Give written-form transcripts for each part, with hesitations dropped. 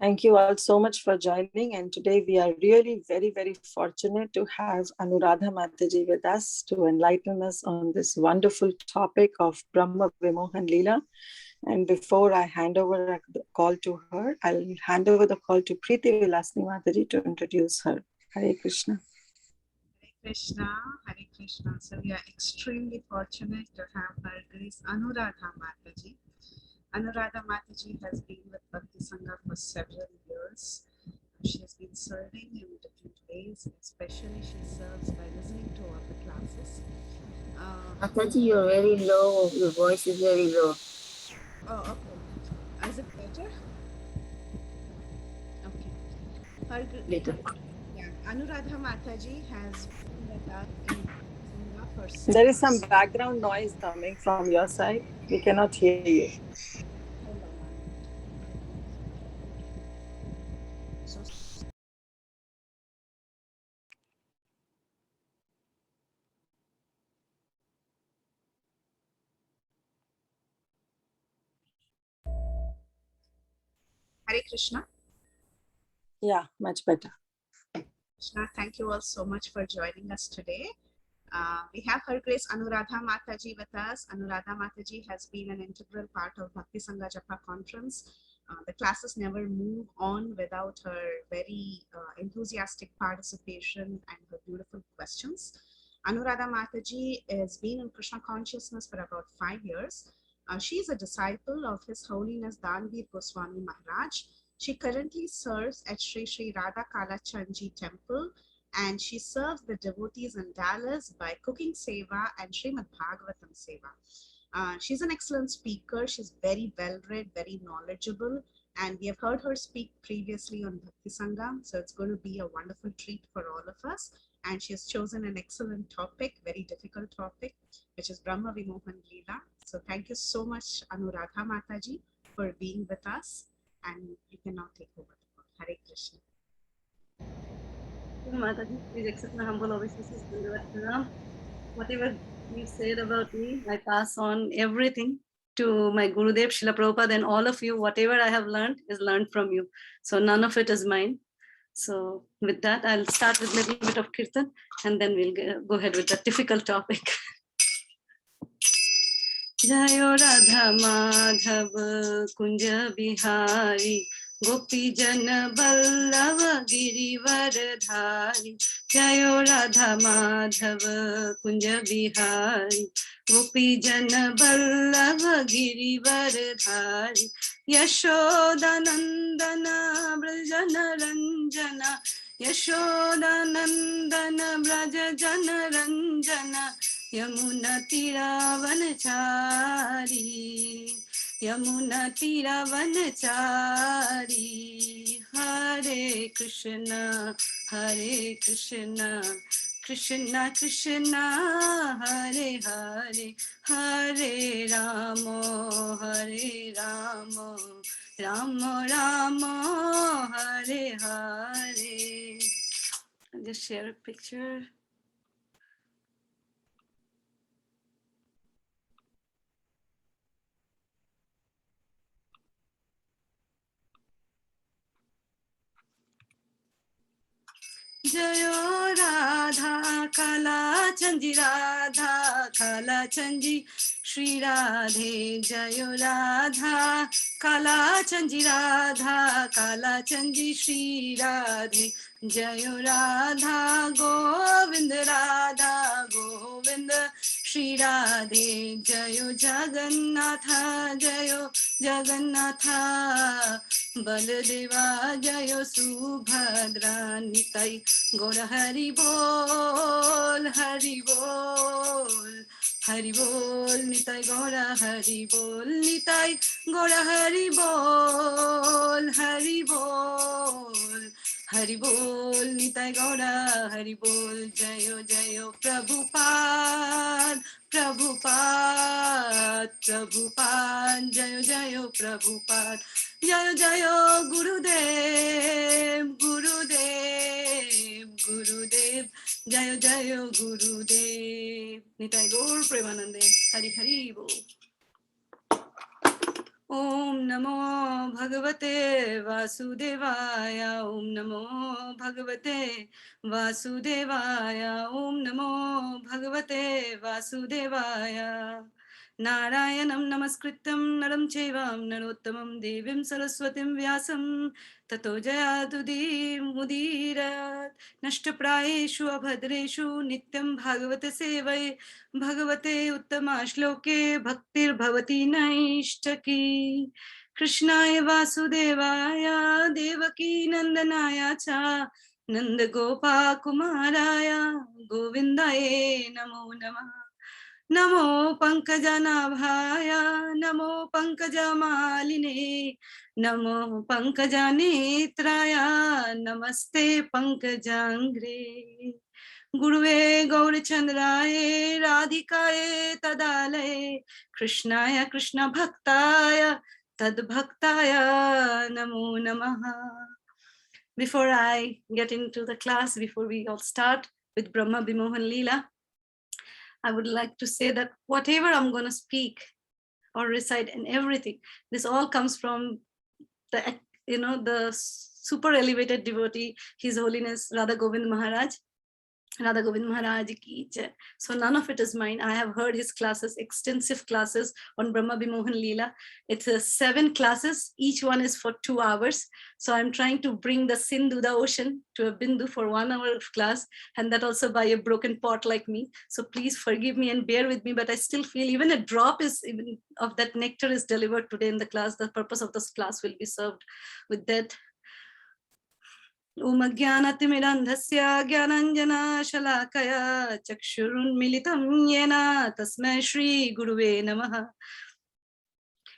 Thank you all so much for joining. And today we are really very, very fortunate to have Anuradha Mataji with us to enlighten us on this wonderful topic of Brahma, Vimohan, Lila. And before I hand over the call to her, I'll hand over the call to Preeti Vilasni Mataji to introduce her. Hare Krishna. Hare Krishna, Hare Krishna. So we are extremely fortunate to have Her Grace Anuradha Mataji. Anuradha Mataji has been with Bhakti Sangha for several years. She has been serving in different ways, especially she serves by listening to all the classes. Mataji, you're very low. Your voice is very low. Oh, okay. Is it better? Okay. Little. Yeah, Anuradha Mataji has been with us in Sangha for There is some 6 years. background noise coming from your side. We cannot hear you. Hold on 1 minute. So Hare Krishna. Yeah, much better. Krishna, thank you all so much for joining us today. We have Her Grace Anuradha Mataji with us. Anuradha Mataji has been an integral part of Bhakti Sangha Japa conference. The classes never move on without her very enthusiastic participation and her beautiful questions. Anuradha Mataji has been in Krishna consciousness for about 5 years. She is a disciple of His Holiness Danveer Goswami Maharaj. She currently serves at Sri Sri Radha Kalachandji Temple, and she serves the devotees in Dallas by cooking seva and Srimad Bhagavatam seva. She's an excellent speaker. She's very well read, very knowledgeable, and we have heard her speak previously on Bhakti Sangha, so it's going to be a wonderful treat for all of us. And she has chosen an excellent topic, very difficult topic, which is Brahma Vimohan Lila. So thank you so much, Anuradha Mataji, for being with us. And you can now take over the call. Hare Krishna. Mataji, please accept my humble obeisances. Whatever you said about me, I pass on everything to my Gurudev, Srila Prabhupada, and all of you. Whatever I have learned is learned from you. So none of it is mine. So with that, I'll start with a little bit of Kirtan, and then we'll go ahead with the difficult topic. Jayo Radha Madhav Kunja Bihari Gopi Jana Ballava Girivardhari Jayo Radha Madhav Kunja Bihari Gopi Jana Ballava Girivardhari Yashoda Nandana Brajana Ranjana Yashoda Nandana Brajana Ranjana Yamuna Tiravanachari Yamuna Tiravanachari Hare Krishna Hare Krishna Krishna Krishna Hare Hare Hare Ramo Hare Ramo Ramo Ramo Hare Hare. I'll just share a picture. Jayo Radha Kala Chanji Radha Kala Chanji Shri Radhe Jayo Radha Kala Chanji Radha Kala Chanji Shri Radhe Jayo Radha Govind Radha Govind Shri Radhe Jayo Jagannatha Jayo Jagannatha Baladeva Jayo Subhadra Nitai Gora Hari Bol Hari Bol Hari Bol Nitai Gora Hari Bol Nitai Gora Hari Bol Hari Bol Hari Bol Nitai Gora Hari Bol Jayo Jayo Prabhupada Prabhupada Prabhupada Jayo Jayo Prabhupada Jayo Jayo Gurudev Gurudev Gurudev Jayo Jayo Gurudev Nitai Gaur Premanande Hari Hari Bol. Om Namo Bhagavate Vasudevaya. Om Namo Bhagavate Vasudevaya. Om Namo Bhagavate Vasudevaya. Narayanam Namaskritam Naram Chevam Narottamam Devim Saraswatim Vyasam Tato Jayadudi Mudirat Nashtaprayeshu Abhadreshu Nityam Bhagavate Sevai Bhagavate Uttama Shloke Bhaktir Bhavati Naishtaki Krishnaya Vasudevaya Devaki Nandanaya Cha Nanda Gopa Kumaraya Govindaye Namo Namah Namo Pankajanaಭಾಯ Namo Pankajamaline Namo Pankajanetraya Namaste Pankajangre Guruve Gaurachandraye Radhikaye Tadalaye Krishnaya Krishna Bhaktaya Tadbhaktaya Namo Namaha. Before I get into the class, before we all start with Brahma Vimohan Lila, I would like to say that whatever I'm going to speak or recite and everything, this all comes from the, the super elevated devotee, His Holiness Radha Govind Maharaj. Radha Govind Maharaj ki jai. So none of it is mine. I have heard his classes, extensive classes on Brahma Vimohan Lila. It's 7 classes. Each one is for 2 hours. So I'm trying to bring the Sindhu, the ocean, to a Bindu for 1 hour of class, and that also by a broken pot like me. So please forgive me and bear with me, but I still feel even a drop of that nectar is delivered today in the class. The purpose of this class will be served with that. Om Jnanatimirandhasya Jnananjana Shalakaya Chakshurunmilitam Yena Tasmai Shri Guruve Namaha.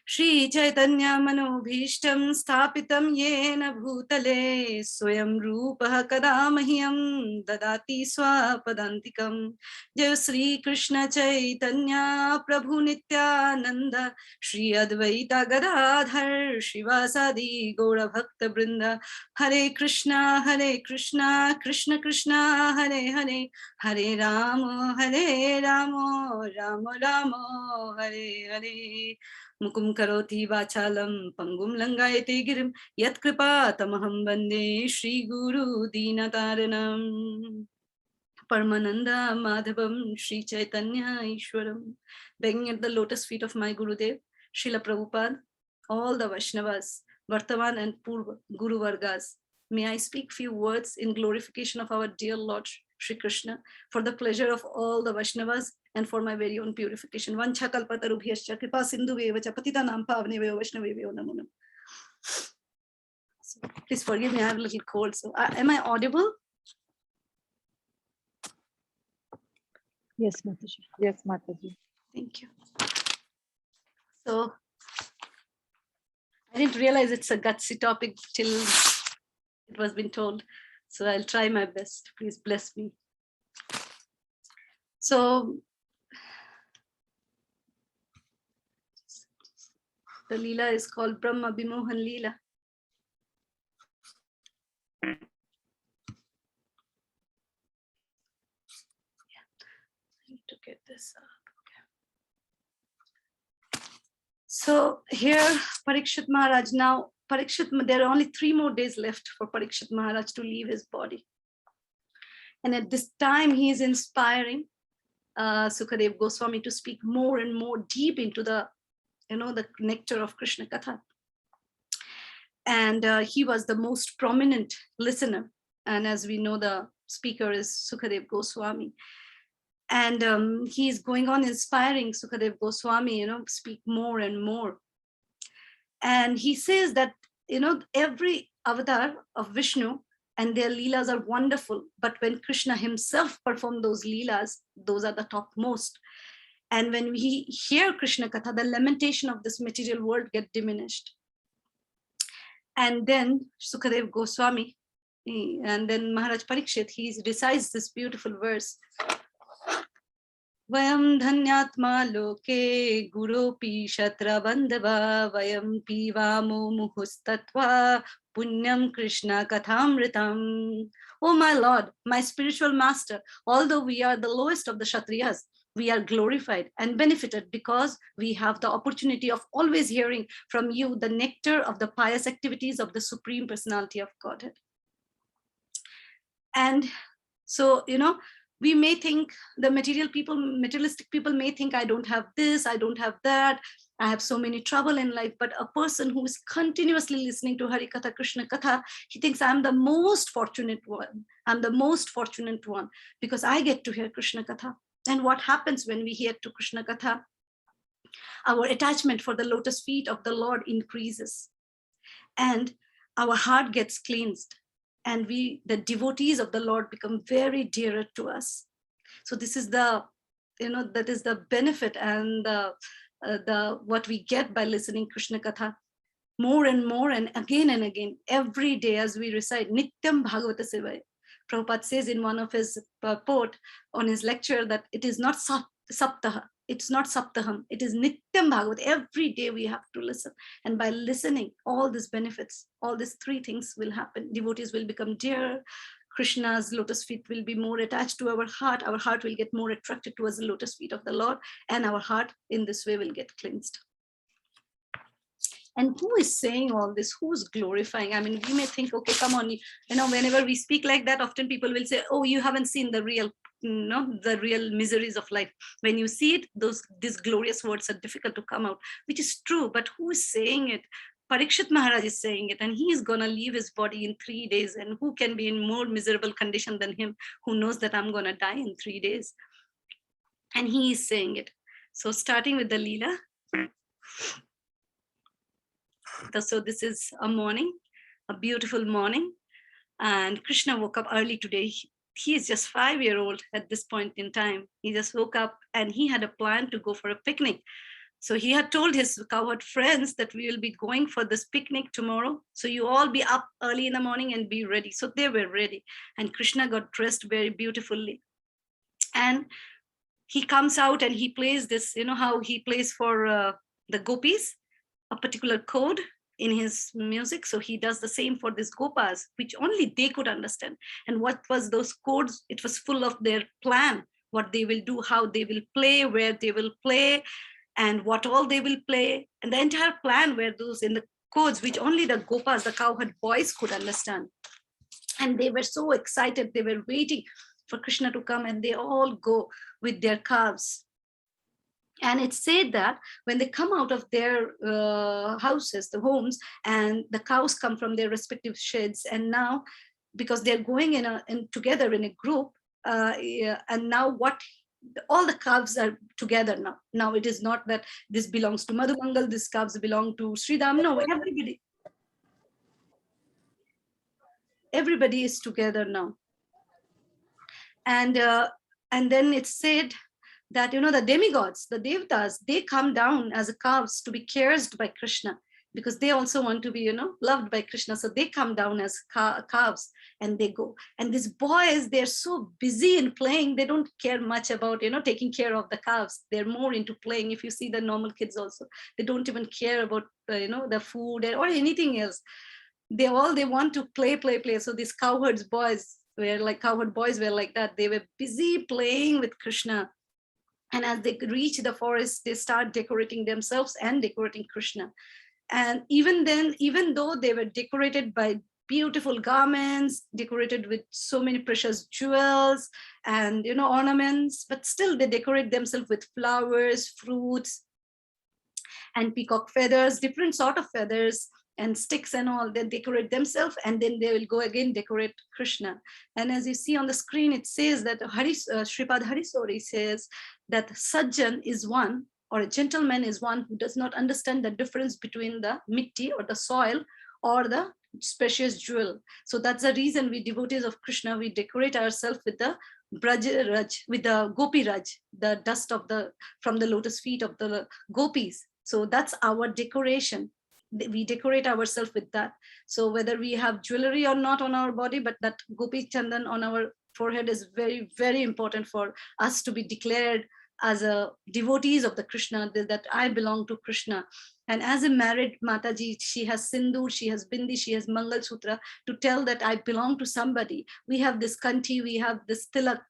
Shri Chaitanya Manobhishtam Sthapitam Yena Bhutale Swayam Rupaha Kadamahyam Dadati Swapadantikam. Jai Sri Krishna Chaitanya Prabhu Nityananda Shri Advaita Gadadhar Shivasadi Gaura Bhakta Brinda. Hare Krishna Krishna Krishna Hare Hare Hare Rama Rama Rama Hare Hare. Mukum karoti vachalam pangum langayate girim yat kripa tamaham bande Shri Guru Dinataranam Paramananda Madhavam Shri Chaitanya Ishwaram. Begging at the lotus feet of my Gurudev, Srila Prabhupada, all the Vaishnavas, Vartaman and Purva Guru Vargas, may I speak few words in glorification of our dear Lord Shri Krishna, for the pleasure of all the Vaishnavas and for my very own purification. Vancha kalpatarubhyascha kripa sindhuvevacha patitanam pavneveyo vaishnaveyo namo namo. So please forgive me, I have a little cold. So am I audible? Yes, Mataji. Yes, Mataji. Thank you. So I didn't realize it's a gutsy topic till it was been told. So I'll try my best. Please bless me. So the Lila is called Brahma Vimohan Lila. I need to get this up. Okay. So here, Parikshit Maharaj, now Parikshit, there are only 3 more days left for Parikshit Maharaj to leave his body. And at this time, he is inspiring Sukadev Goswami to speak more and more deep into the, the nectar of Krishna Katha. And he was the most prominent listener. And as we know, the speaker is Sukadev Goswami. And he's going on inspiring Sukadev Goswami, speak more and more. And he says that, every avatar of Vishnu and their Leelas are wonderful. But when Krishna himself performed those Leelas, those are the topmost. And when we hear Krishna Katha, the lamentation of this material world get diminished. And then Sukadev Goswami, and then Maharaj Parikshit, he recites this beautiful verse. Vayam dhanyatma loke guropi shatra bandhava vayam pivamo muhustatva punyam Krishna kathamritam. Oh my Lord, my spiritual master, although we are the lowest of the Kshatriyas, we are glorified and benefited because we have the opportunity of always hearing from you the nectar of the pious activities of the Supreme Personality of Godhead. And so, we may think, the materialistic people may think, I don't have this, I don't have that, I have so many trouble in life. But a person who is continuously listening to Hari Katha, Krishna Katha, he thinks, I'm the most fortunate one. I'm the most fortunate one because I get to hear Krishna Katha. And what happens when we hear to Krishna Katha? Our attachment for the lotus feet of the Lord increases, and our heart gets cleansed, and the devotees of the Lord become very dearer to us. So this is that is the benefit and the what we get by listening Krishna Katha more and more and again every day as we recite Nityam Bhagavata Sevaya. Prabhupada says in one of his purport on his lecture that it is not Saptaha, it's not Saptaham, it is Nityam Bhagavat. Every day we have to listen. And by listening, all these benefits, all these three things will happen. Devotees will become dearer. Krishna's lotus feet will be more attached to our heart. Our heart will get more attracted towards the lotus feet of the Lord. And our heart in this way will get cleansed. And who is saying all this? Who's glorifying? I mean, we may think, okay, come on, whenever we speak like that, often people will say, oh, you haven't seen the real, the real miseries of life. When you see it, these glorious words are difficult to come out, which is true. But who is saying it? Parikshit Maharaj is saying it, and he is going to leave his body in 3 days. And who can be in more miserable condition than him, who knows that I'm going to die in 3 days? And he is saying it. So starting with the Lila. So this is a morning, a beautiful morning. And Krishna woke up early today. He is just 5-year-old at this point in time. He just woke up and he had a plan to go for a picnic. So he had told his cowherd friends that we will be going for this picnic tomorrow. So you all be up early in the morning and be ready. So they were ready. And Krishna got dressed very beautifully. And he comes out and he plays this, how he plays for the gopis, a particular code in his music. So he does the same for these gopas, which only they could understand. And what was those codes? It was full of their plan, what they will do, how they will play, where they will play, and what all they will play. And the entire plan were those in the codes, which only the gopas, the cowherd boys could understand. And they were so excited. They were waiting for Krishna to come, and they all go with their calves. And it's said that when they come out of their houses, the homes, and the cows come from their respective sheds, and now, because they're going together in a group, and now all the calves are together now. Now it is not that this belongs to Madhumangal, this calves belong to Sridham. No, everybody is together now. And then it's said that, the demigods, the devatas, they come down as calves to be cursed by Krishna, because they also want to be, loved by Krishna. So they come down as calves and they go. And these boys, they're so busy in playing, they don't care much about, taking care of the calves. They're more into playing. If you see the normal kids also, they don't even care about, the food or anything else. They want to play. So these cowherd boys were like that. They were busy playing with Krishna. And as they reach the forest, they start decorating themselves and decorating Krishna. And even then, even though they were decorated by beautiful garments, decorated with so many precious jewels and, ornaments, but still they decorate themselves with flowers, fruits, and peacock feathers, different sort of feathers and sticks and all. They decorate themselves, and then they will go again decorate Krishna. And as you see on the screen, it says that Shripad Harisori says that Sajjan is one, or a gentleman is one who does not understand the difference between the mitti or the soil or the precious jewel. So that's the reason we devotees of Krishna, we decorate ourselves with the Braja Raj, with the Gopi Raj, the dust from the lotus feet of the gopis. So that's our decoration. We decorate ourselves with that. So whether we have jewelry or not on our body, but that Gopi Chandan on our forehead is very, very important for us to be declared as a devotees of the Krishna, that I belong to Krishna. And as a married Mataji, she has Sindoor, she has Bindi, she has Mangal Sutra to tell that I belong to somebody. We have this kanti, we have this tilak,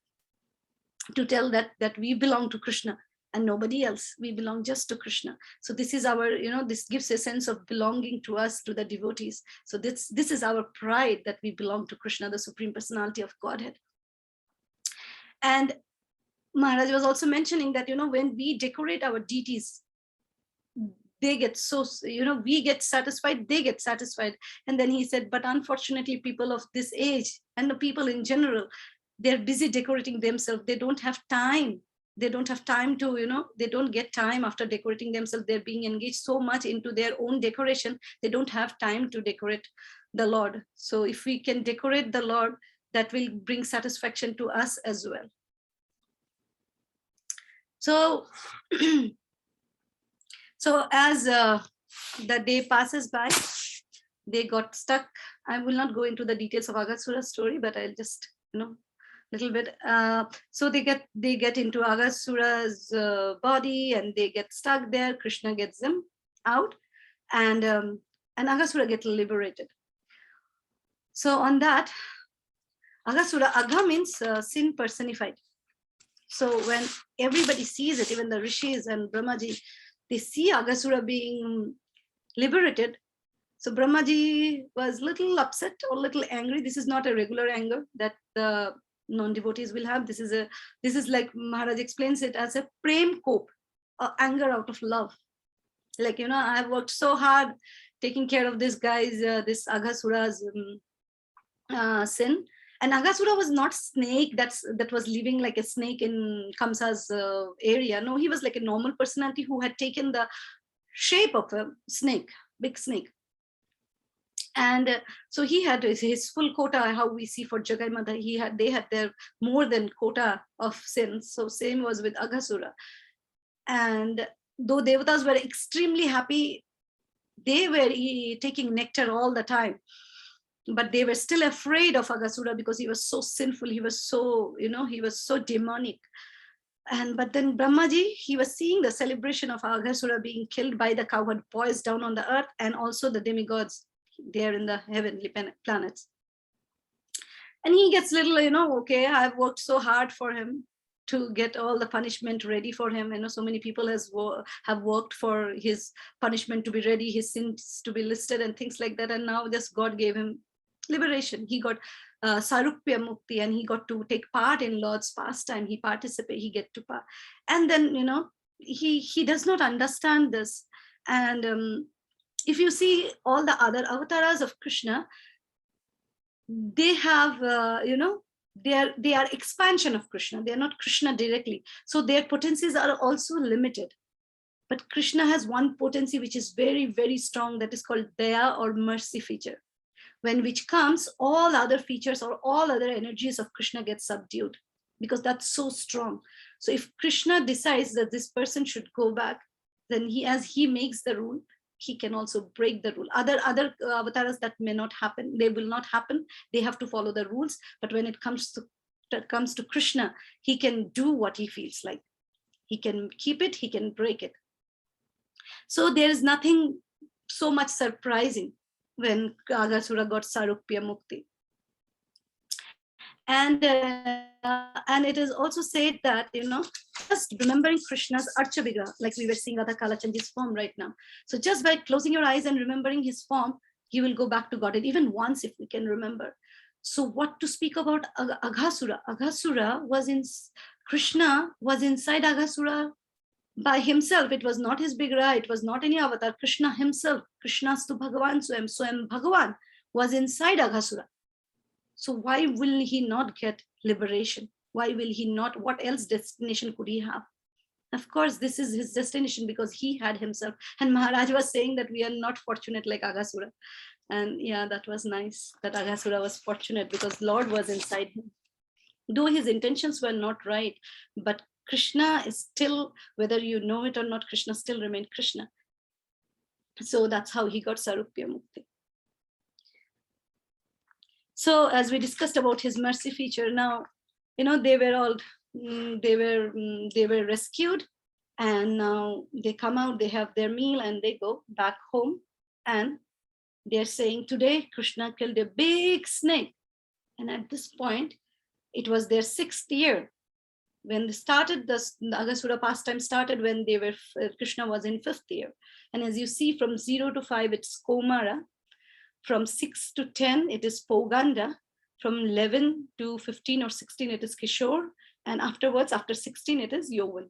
to tell that we belong to Krishna and nobody else. We belong just to Krishna. So this is our, this gives a sense of belonging to us, to the devotees. So this is our pride, that we belong to Krishna, the Supreme Personality of Godhead. And Maharaj was also mentioning that, when we decorate our deities, they get so, we get satisfied, they get satisfied. And then he said, but unfortunately, people of this age and the people in general, they're busy decorating themselves. They don't have time. They don't have time to, they don't get time after decorating themselves. They're being engaged so much into their own decoration. They don't have time to decorate the Lord. So if we can decorate the Lord, that will bring satisfaction to us as well. So, so as the day passes by, they got stuck. I will not go into the details of Aghasura's story, but I'll just, little bit. So they get into Aghasura's body, and they get stuck there. Krishna gets them out, and Aghasura gets liberated. So on that, Aghasura, Agha means sin personified. So when everybody sees it, even the rishis and Brahmaji, they see Aghasura being liberated. So Brahmaji was little upset or little angry. This is not a regular anger that the non-devotees will have. This is like Maharaj explains it as a prem kop, anger out of love. Like, I've worked so hard taking care of this guy's, this Aghasura's sin. And Aghasura was not snake that was living like a snake in Kamsa's area. No, he was like a normal personality who had taken the shape of a snake, big snake. And so he had his full quota, how we see for Jagai Mother. They had their more than quota of sins. So same was with Aghasura. And though Devatas were extremely happy, they were taking nectar all the time. But they were still afraid of Aghasura because he was so sinful. He was so, he was so demonic. But then Brahmaji, he was seeing the celebration of Aghasura being killed by the cow had poised down on the earth, and also the demigods there in the heavenly planets. And he gets little, okay, I've worked so hard for him to get all the punishment ready for him. So many people have worked for his punishment to be ready, his sins to be listed and things like that. And now just God gave him liberation. He got Sarupya Mukti, and he got to take part in Lord's pastime. He participated, he get to part. And then, he does not understand this. And if you see all the other avatars of Krishna, they have, they are expansion of Krishna. They are not Krishna directly. So their potencies are also limited. But Krishna has one potency which is very, very strong, that is called Daya or mercy feature. When which comes, all other features or all other energies of Krishna get subdued, because that's so strong. So if Krishna decides that this person should go back, then as he makes the rule, he can also break the rule. Other avatars, that may not happen. They will not happen. They have to follow the rules. But when it comes to Krishna, he can do what he feels like. He can keep it, he can break it. So there is nothing so much surprising when Aghasura got Sarupya Mukti. And it is also said that, just remembering Krishna's Archabigra, like we were seeing Radha Kalachandji's form right now. So just by closing your eyes and remembering his form, you will go back to God, and even once if we can remember. So what to speak about Aghasura? Aghasura was Krishna was inside Aghasura by himself. It was not his Bigra, it was not any avatar. Krishna himself, Krishnastu Bhagavan Swam Bhagavan was inside Aghasura. So why will he not get liberation? Why will he not? What else destination could he have? Of course, this is his destination because he had himself. And Maharaj was saying that we are not fortunate like Aghasura. And yeah, that was nice that Aghasura was fortunate because Lord was inside him. Though his intentions were not right, but Krishna is still, whether you know it or not, Krishna still remained Krishna. So that's how he got Sarupya Mukti. So as we discussed about his mercy feature, now, they were rescued, and now they come out, they have their meal, and they go back home. And they're saying, today Krishna killed a big snake. And at this point, it was their 6th year. when they started the Agasura pastime started when they were Krishna was in 5th year. And as you see, from 0 to 5 it's Komara, from 6 to 10 it is Poganda, from 11 to 15 or 16 it is Kishore, and afterwards after 16 it is Yovan.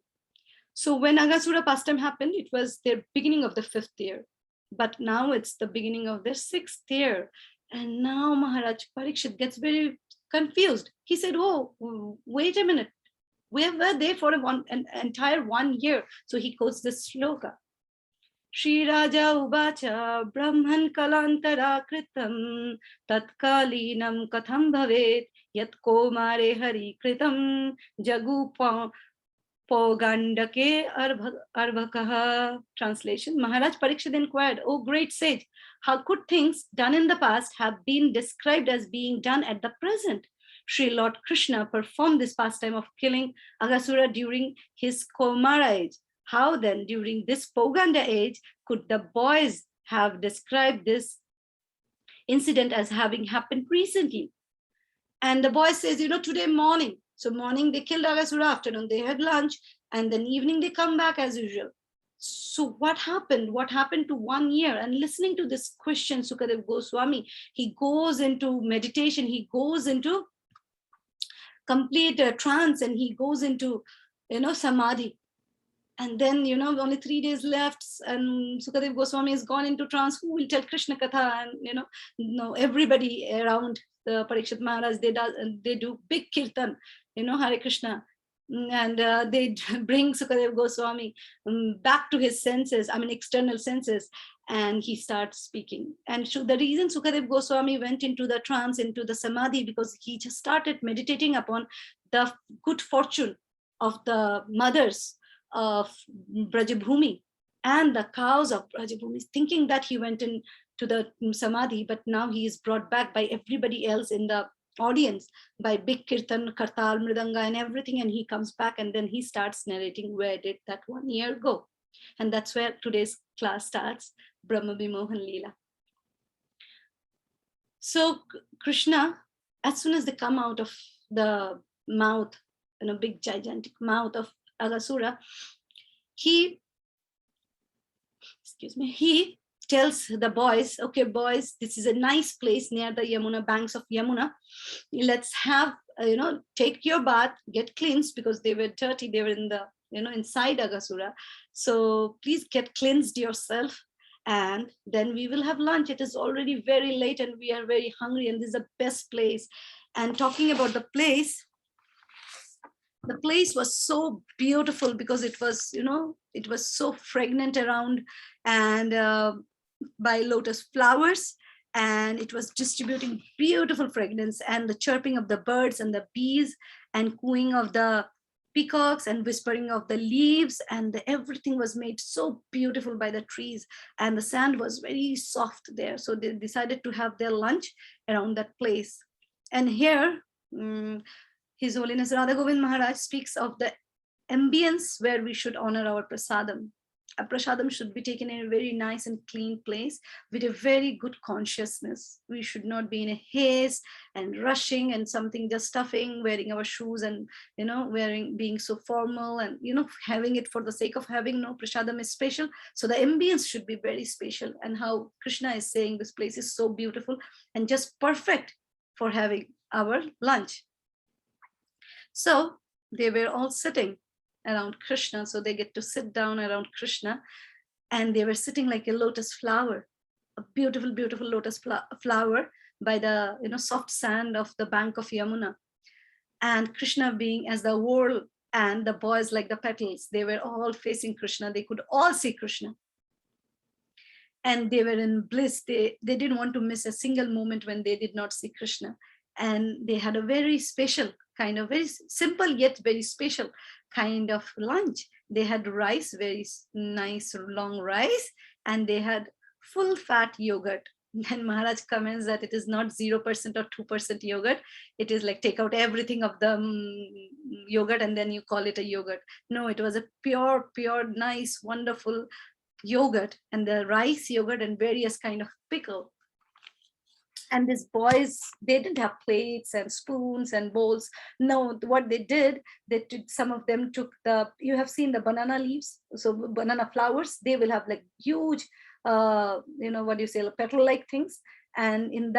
So when Agasura pastime happened, it was their beginning of the 5th year, but now it's the beginning of their 6th year. And now Maharaj Parikshit gets very confused. He said, oh, wait a minute, we were there for an entire 1 year. So he quotes this sloka. Shri Raja Ubacha Brahman Kalantara Kritam Tatkalinam Katham Bhavet Yat Komare Hari Kritam Jagupa Pogandake Arvakaha. Translation. Maharaj Parikshit inquired, oh great sage, how could things done in the past have been described as being done at the present? Sri Lord Krishna performed this pastime of killing Agasura during his Komara age. How then, during this Poganda age, could the boys have described this incident as having happened recently? And the boy says, today morning. So morning they killed Agasura, afternoon they had lunch, and then evening they come back as usual. So what happened? What happened to 1 year? And listening to this question, Sukadev Goswami, he goes into meditation, he goes into complete trance, and he goes into, samadhi. And then, only 3 days left, and Sukadev Goswami has gone into trance. Who will tell Krishna Katha? And, everybody around the Parikshit Maharaj, they do big kirtan, Hare Krishna. And they bring Sukadev Goswami back to his senses, external senses, and he starts speaking. And so the reason Sukadev Goswami went into the trance, into the samadhi, because he just started meditating upon the good fortune of the mothers of Brajabhumi and the cows of Brajabhumi, thinking that he went into the samadhi, but now he is brought back by everybody else in the audience, by big kirtan, kartal, mridanga and everything, and he comes back and then he starts narrating where did that 1 year go. And that's where today's class starts, Brahma Vimohan Lila. So Krishna, as soon as they come out of the mouth, big gigantic mouth of Agasura, he tells the boys, okay boys, this is a nice place near the Yamuna, banks of Yamuna. Let's have, take your bath, get cleansed, because they were dirty, they were in the, inside Agasura. So please get cleansed yourself, and then we will have lunch. It is already very late and we are very hungry, and this is the best place. And talking about the place was so beautiful because it was, it was so fragrant around, and by lotus flowers, and it was distributing beautiful fragrance, and the chirping of the birds and the bees and cooing of the peacocks and whispering of the leaves, and everything was made so beautiful by the trees, and the sand was very soft there. So they decided to have their lunch around that place. And here His Holiness Radha Govind Maharaj speaks of the ambience where we should honor our prasadam. A prasadam should be taken in a very nice and clean place with a very good consciousness. We should not be in a haste and rushing and something just stuffing, wearing our shoes and, being so formal and, having it for the sake of having. No, prasadam is special. So the ambience should be very special. And how Krishna is saying this place is so beautiful and just perfect for having our lunch. So they were all sitting around Krishna, so they get to sit down around Krishna, and they were sitting like a lotus flower, a beautiful, beautiful lotus flower by the soft sand of the bank of Yamuna, and Krishna being as the whorl, and the boys like the petals. They were all facing Krishna. They could all see Krishna, and they were in bliss. They didn't want to miss a single moment when they did not see Krishna, and they had a very special kind of, very simple yet very special kind of lunch. They had rice, very nice long rice, and they had full fat yogurt. And Maharaj comments that it is not 0% or 2% yogurt. It is like take out everything of the yogurt and then you call it a yogurt. No, it was a pure, nice, wonderful yogurt, and the rice yogurt and various kind of pickle. And these boys, they didn't have plates and spoons and bowls. No, what they did, some of them took you have seen the banana leaves, so banana flowers, they will have like huge, what do you say, petal-like things. And in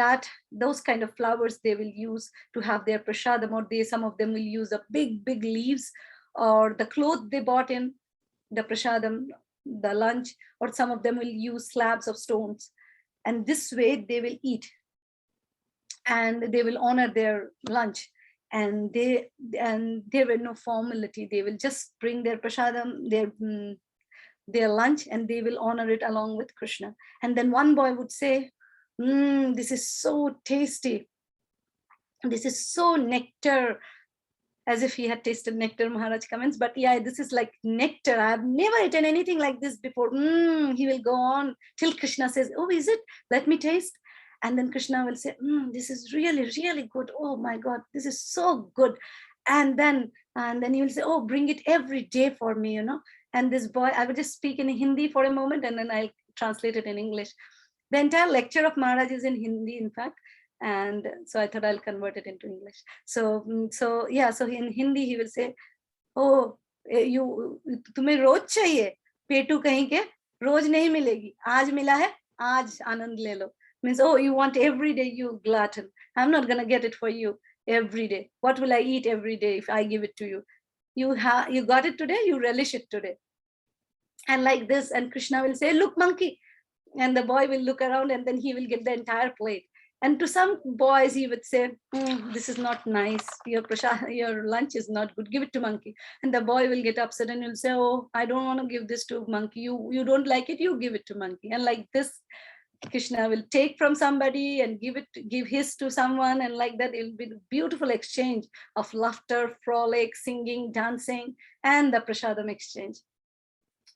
those kind of flowers they will use to have their prasadam, or some of them will use the big leaves, or the cloth they bought in the prasadam, the lunch, or some of them will use slabs of stones. And this way they will eat, and they will honor their lunch. And there were no formality. They will just bring their prasadam, their lunch, and they will honor it along with Krishna. And then one boy would say, this is so tasty, this is so nectar, as if he had tasted nectar, Maharaj comments. But yeah, this is like nectar. I have never eaten anything like this before. He will go on till Krishna says, oh, is it? Let me taste. And then Krishna will say, this is really, really good. Oh my God, this is so good. And then he will say, oh, bring it every day for me, And this boy, I will just speak in Hindi for a moment, and then I'll translate it in English. The entire lecture of Maharaj is in Hindi, in fact. And so I thought I'll convert it into English. So in Hindi he will say, oh, तुम्हें रोज चाहिए, पेटू कहीं के रोज नहीं मिलेगी, आज मिला है, आज आनंद ले लो. Means, oh, you want every day, you glutton. I'm not gonna get it for you every day. What will I eat every day if I give it to you? You got it today, you relish it today. And like this, and Krishna will say, look, monkey. And the boy will look around, and then he will get the entire plate. And to some boys, he would say, this is not nice. Your lunch is not good. Give it to monkey. And the boy will get upset and he'll say, oh, I don't want to give this to monkey. You don't like it, you give it to monkey. And like this, Krishna will take from somebody and give his to someone. And like that, it will be a beautiful exchange of laughter, frolic, singing, dancing, and the prasadam exchange.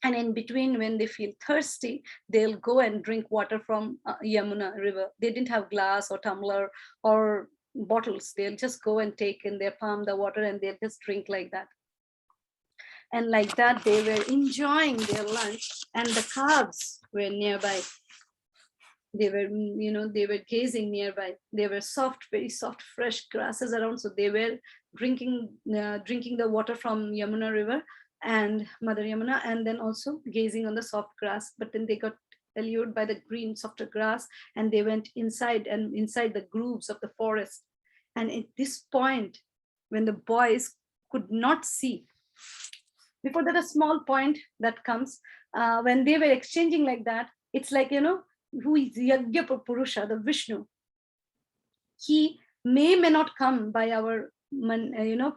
And in between, when they feel thirsty, they'll go and drink water from Yamuna river. They didn't have glass or tumbler or bottles. They'll just go and take in their palm the water, and they'll just drink like that. And like that, they were enjoying their lunch, and the calves were nearby. They were gazing nearby. There were very soft, fresh grasses around. So they were drinking the water from Yamuna river and Mother Yamuna, and then also gazing on the soft grass. But then they got allured by the green, softer grass, and they went inside the grooves of the forest. And at this point, when the boys could not see, before that, a small point that comes, when they were exchanging like that, it's like, who is Yagya Purusha, the Vishnu. He may not come by our, may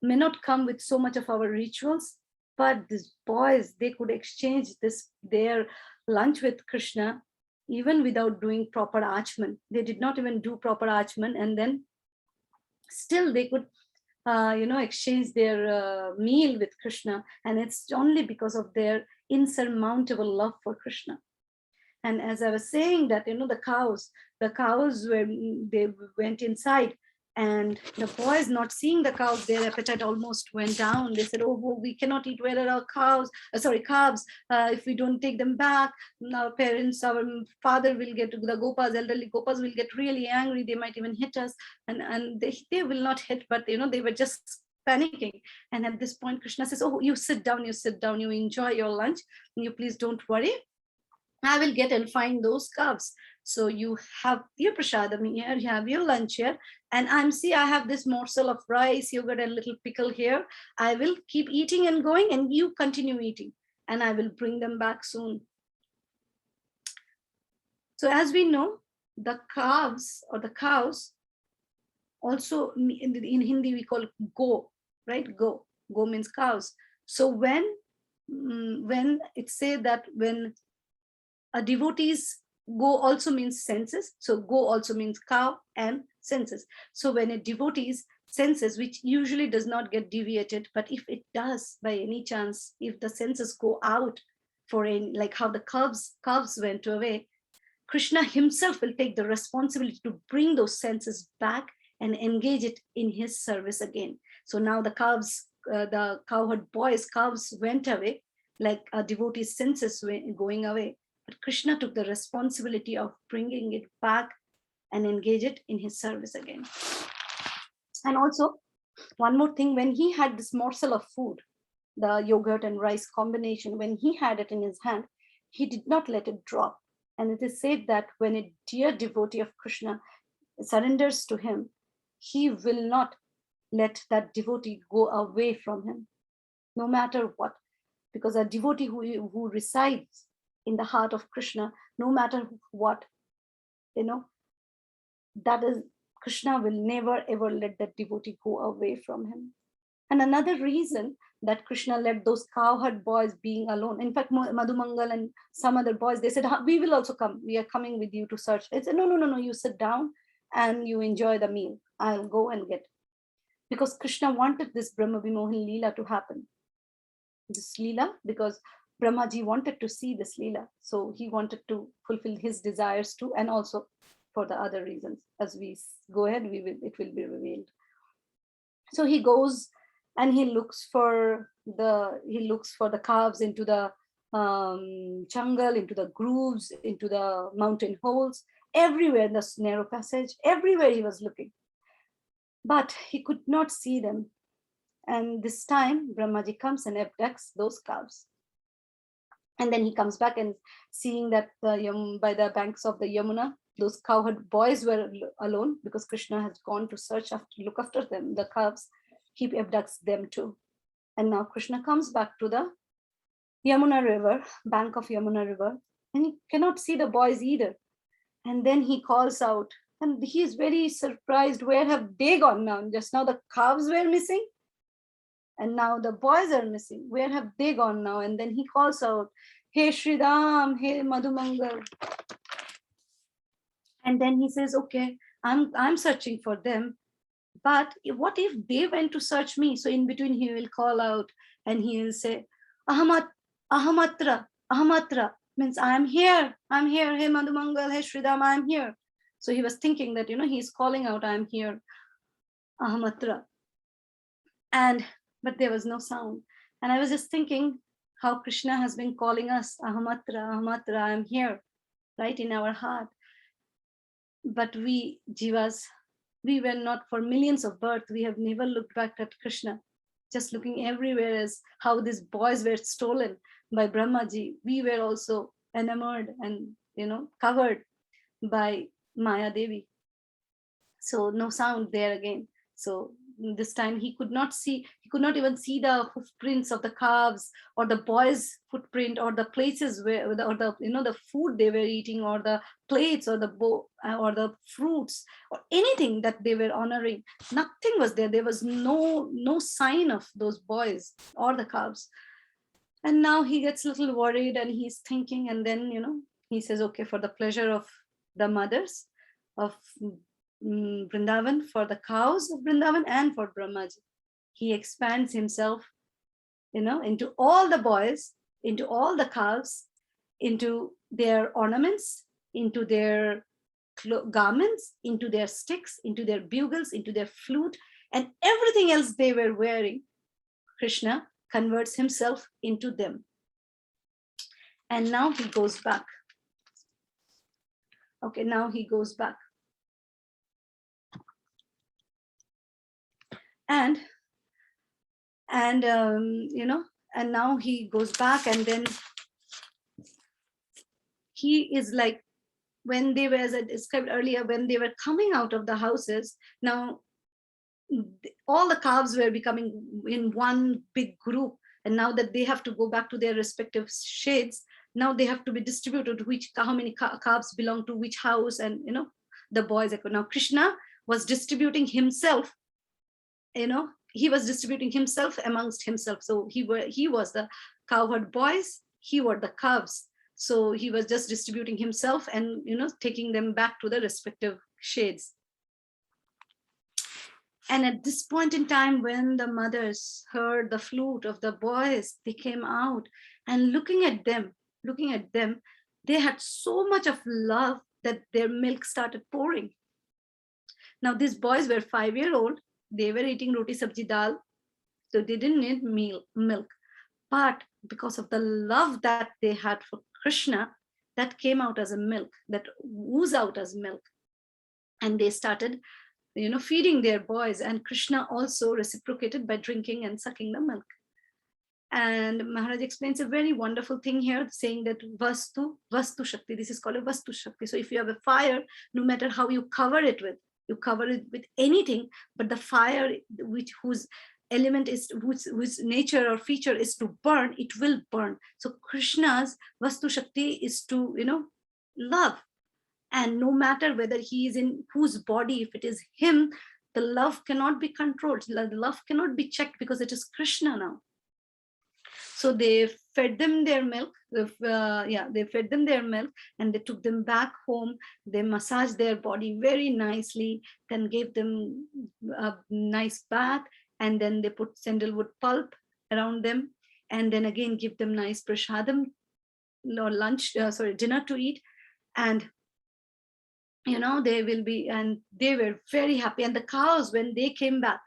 not come with so much of our rituals, but these boys, they could exchange their lunch with Krishna even without doing proper achman. They did not even do proper achman, and then still they could exchange their meal with Krishna. And it's only because of their insurmountable love for Krishna. And as I was saying that, the cows they went inside, and the boys, not seeing the cows, their appetite almost went down. They said, oh, we cannot eat. Where are our calves? If we don't take them back, our parents, our father will get, the Gopas, elderly Gopas will get really angry. They might even hit us. And they will not hit, but, they were just panicking. And at this point, Krishna says, oh, you sit down, you enjoy your lunch. You please don't worry. I will get and find those calves. So you have your prasadam here, you have your lunch here, and I have this morsel of rice, yogurt, and little pickle here. I will keep eating and going, and you continue eating, and I will bring them back soon. So as we know, the calves or the cows, also in Hindi we call go, right? Go means cows. So when it says that when a devotee's go also means senses. So go also means cow and senses. So when a devotee's senses, which usually does not get deviated, but if it does by any chance, if the senses go out like how the calves went away, Krishna himself will take the responsibility to bring those senses back and engage it in his service again. So now the calves, the cowherd boys' calves went away, like a devotee's senses going away. But Krishna took the responsibility of bringing it back and engage it in his service again. And also, one more thing, when he had this morsel of food, the yogurt and rice combination, when he had it in his hand, he did not let it drop. And it is said that when a dear devotee of Krishna surrenders to him, he will not let that devotee go away from him, no matter what. Because a devotee who resides in the heart of Krishna, no matter what, that is, Krishna will never ever let that devotee go away from him. And another reason that Krishna let those cowherd boys being alone, in fact, Madhumangal and some other boys, they said, we will also come. We are coming with you to search. I said, no, you sit down and you enjoy the meal. I'll go and get. Because Krishna wanted this Brahma Vimohan Lila to happen. This Lila, because Brahmaji wanted to see this Lila. So he wanted to fulfill his desires too, and also for the other reasons. As we go ahead, it will be revealed. So he goes and he looks for the calves into the jungle, into the grooves, into the mountain holes, everywhere in the narrow passage, everywhere he was looking. But he could not see them. And this time, Brahmaji comes and abducts those calves. And then he comes back and seeing that by the banks of the Yamuna, those cowherd boys were alone because Krishna has gone to look after them, the calves. He abducts them too. And now Krishna comes back to the Yamuna river, bank of Yamuna river, and he cannot see the boys either. And then he calls out, and he is very surprised. Where have they gone now? Just now the calves were missing, and now the boys are missing. Where have they gone now? And then he calls out, hey Shridam, hey Madhumangal. And then he says, okay, I'm searching for them. But what if they went to search me? So in between he will call out and he will say, Ahamatra, means I'm here, hey Madhumangal, hey Shridam, I'm here. So he was thinking that, he's calling out, I'm here, Ahamatra. But there was no sound. And I was just thinking how Krishna has been calling us, Ahamatra, I'm here, right in our heart. But we, Jivas, we were not, for millions of births, we have never looked back at Krishna, just looking everywhere as how these boys were stolen by Brahmaji. We were also enamored and, covered by Maya Devi. So no sound there again. So this time he could not even see the footprints of the calves or the boys' footprint or the places where, or the food they were eating, or the plates or the bowl or the fruits or anything that they were honoring. Nothing was there. There was no sign of those boys or the calves. And now he gets a little worried and he's thinking, and then, he says, okay, for the pleasure of the mothers of Vrindavan, for the cows of Vrindavan, and for Brahmaji, he expands himself, into all the boys, into all the cows, into their ornaments, into their garments, into their sticks, into their bugles, into their flute, and everything else they were wearing. Krishna converts himself into them. And now he goes back. Okay, now he goes back. And now he goes back, and then he is like, when they were, as I described earlier, when they were coming out of the houses, now all the calves were becoming in one big group. And now that they have to go back to their respective shades, now they have to be distributed, how many calves belong to which house, and, the boys. Now Krishna was distributing himself, he was distributing himself amongst himself. So he was the cowherd boys, he were the calves. So he was just distributing himself and, taking them back to the respective shades. And at this point in time, when the mothers heard the flute of the boys, they came out and looking at them, they had so much of love that their milk started pouring. Now these boys were 5-year-old. They were eating roti sabji dal, so they didn't need milk. But because of the love that they had for Krishna, that came out as a milk, that oozed out as milk. And they started, feeding their boys, and Krishna also reciprocated by drinking and sucking the milk. And Maharaj explains a very wonderful thing here, saying that Vastu Shakti, this is called a Vastu Shakti. So if you have a fire, no matter how you cover it with anything, but the fire whose element is, whose nature or feature is to burn, it will burn. So Krishna's Vastu Shakti is to, love. And no matter whether he is in whose body, if it is him, the love cannot be controlled. The love cannot be checked, because it is Krishna now. So they fed them their milk. They fed them their milk, and they took them back home. They massaged their body very nicely, then gave them a nice bath, and then they put sandalwood pulp around them, and then again give them nice prashadam or dinner to eat. And they were very happy. And the cows, when they came back,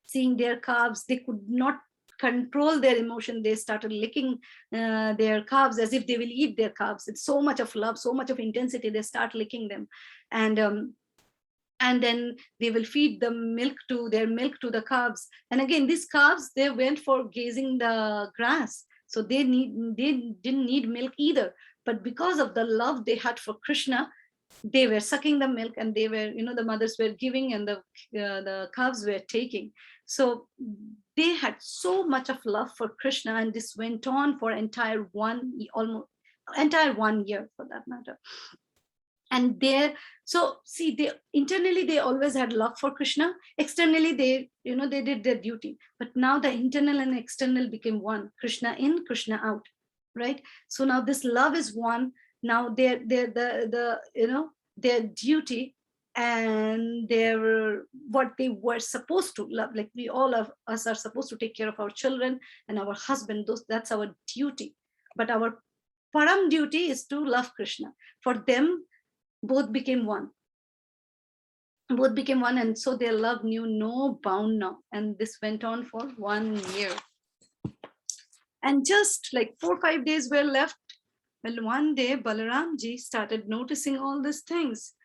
seeing their calves, they could not control their emotion. They started licking their calves as if they will eat their calves. It's so much of love, so much of intensity. They start licking them, and then they will feed their milk to the calves. And again, these calves, they went for grazing the grass, so they didn't need milk either. But because of the love they had for Krishna, they were sucking the milk, and they were, the mothers were giving, and the calves were taking. So they had so much of love for Krishna, and this went on for entire 1 year for that matter. And internally they always had love for Krishna. Externally they did their duty, but now the internal and external became one. Krishna in, Krishna out, right? So now this love is one. Now their duty and what they were supposed to love, like we all of us are supposed to take care of our children and our husband, that's our duty. But our param duty is to love Krishna. For them, both became one, and so their love knew no bound now. And this went on for 1 year. And just like 4 or 5 days were left. Well, one day Balaramji started noticing all these things.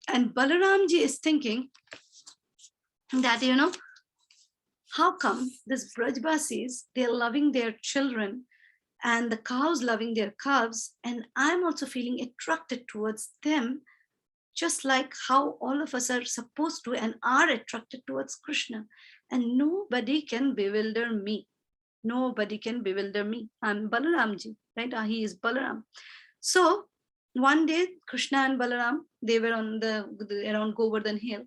And Balaramji is thinking that, how come these Brajbasis, they're loving their children, and the cows loving their calves, and I'm also feeling attracted towards them, just like how all of us are supposed to and are attracted towards Krishna. And nobody can bewilder me. Nobody can bewilder me. I'm Balaramji, right? He is Balaram. So one day, Krishna and Balaram, they were on around Govardhan Hill,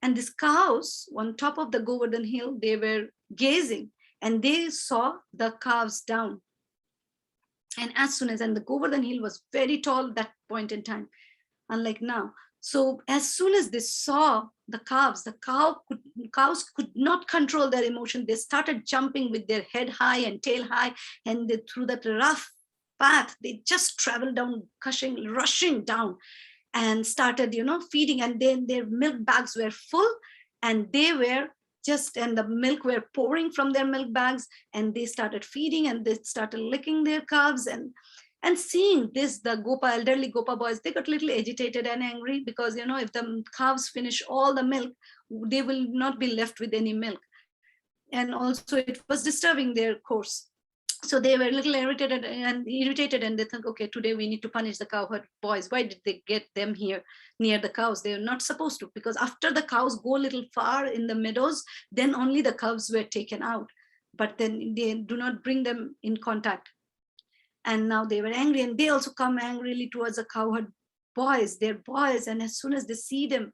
and these cows on top of the Govardhan Hill, they were gazing, and they saw the calves down. And the Govardhan Hill was very tall at that point in time, unlike now. So as soon as they saw the calves, cows could not control their emotion. They started jumping with their head high and tail high, and through that rough path, they just traveled down, rushing down, and started, feeding. And then their milk bags were full, and and the milk were pouring from their milk bags, and they started feeding, and they started licking their calves. And seeing this, the elderly Gopa boys, they got a little agitated and angry, because, if the calves finish all the milk, they will not be left with any milk. And also it was disturbing their course. So they were a little irritated, and they think, okay, today we need to punish the cowherd boys. Why did they get them here near the cows? They were not supposed to, because after the cows go a little far in the meadows, then only the calves were taken out. But then they do not bring them in contact. And now they were angry, and they also come angrily towards the cowherd boys, their boys. And as soon as they see them,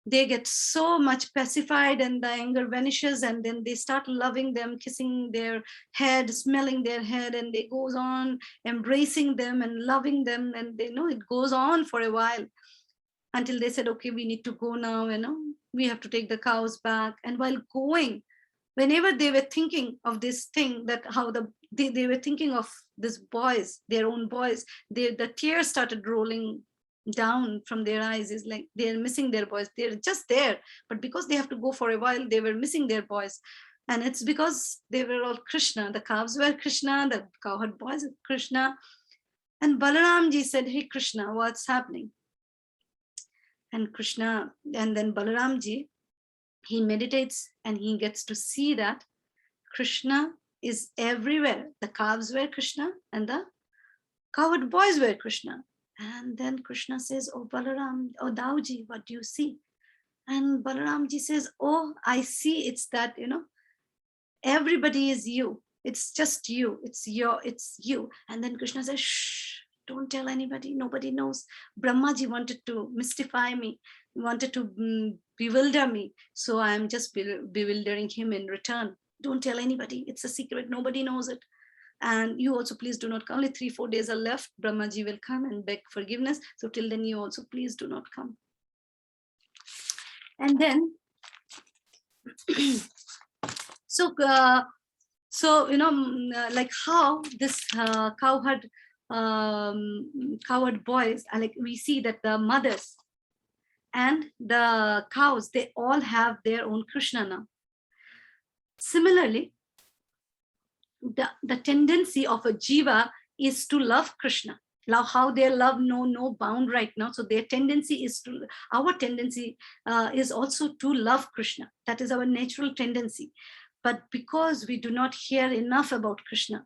they get so much pacified, and the anger vanishes, and then they start loving them, kissing their head, smelling their head, and they goes on embracing them and loving them. And they know it goes on for a while, until they said, okay, we need to go now, we have to take the cows back. And while going, whenever they were thinking of this thing, that how they were thinking of these boys, their own boys, the tears started rolling down from their eyes. Is like they're missing their boys. They're just there, but because they have to go for a while, they were missing their boys. And it's because they were all Krishna. The calves were Krishna, the cowherd boys are Krishna. And Balaramji said, hey Krishna, what's happening? And Krishna, and then Balaramji, he meditates and he gets to see that Krishna is everywhere. The calves were Krishna and the cowherd boys were Krishna. And then Krishna says, oh Balaram, oh Dauji, what do you see? And Balaramji says, oh, I see it's that, everybody is you. It's just you. It's you. And then Krishna says, shh, don't tell anybody. Nobody knows. Brahmaji wanted to mystify me, wanted to bewilder me. So I'm just bewildering him in return. Don't tell anybody. It's a secret. Nobody knows it. And you also please do not come. Only 3-4 days are left. Brahmaji will come and beg forgiveness. So till then you also please do not come. And then, like how this cowherd boys, like we see that the mothers and the cows, they all have their own Krishna now. Similarly, the tendency of a jiva is to love Krishna. Now, how their love no bound right now. So their tendency is our tendency is also to love Krishna. That is our natural tendency. But because we do not hear enough about Krishna,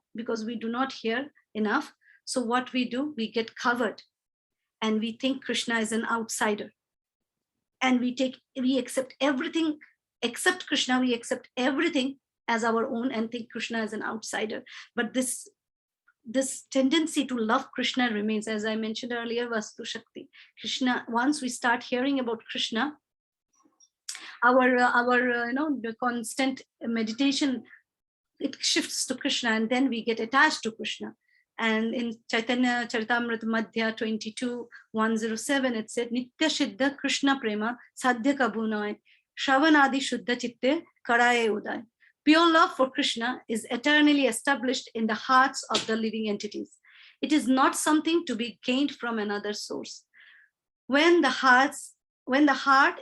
so what we do, we get covered and we think Krishna is an outsider. And we accept everything except Krishna, we accept everything as our own and think Krishna is an outsider. But this tendency to love Krishna remains, as I mentioned earlier, Vastu Shakti. Krishna, once we start hearing about Krishna, the constant meditation, it shifts to Krishna, and then we get attached to Krishna. And in Chaitanya Charitamrita Madhya 22:107, it said, Nitya Siddha Krishna Prema Sadhya Kabunai Shravanadi Shuddha Chitte Karaye Uday. Pure love for Krishna is eternally established in the hearts of the living entities. It is not something to be gained from another source. When the heart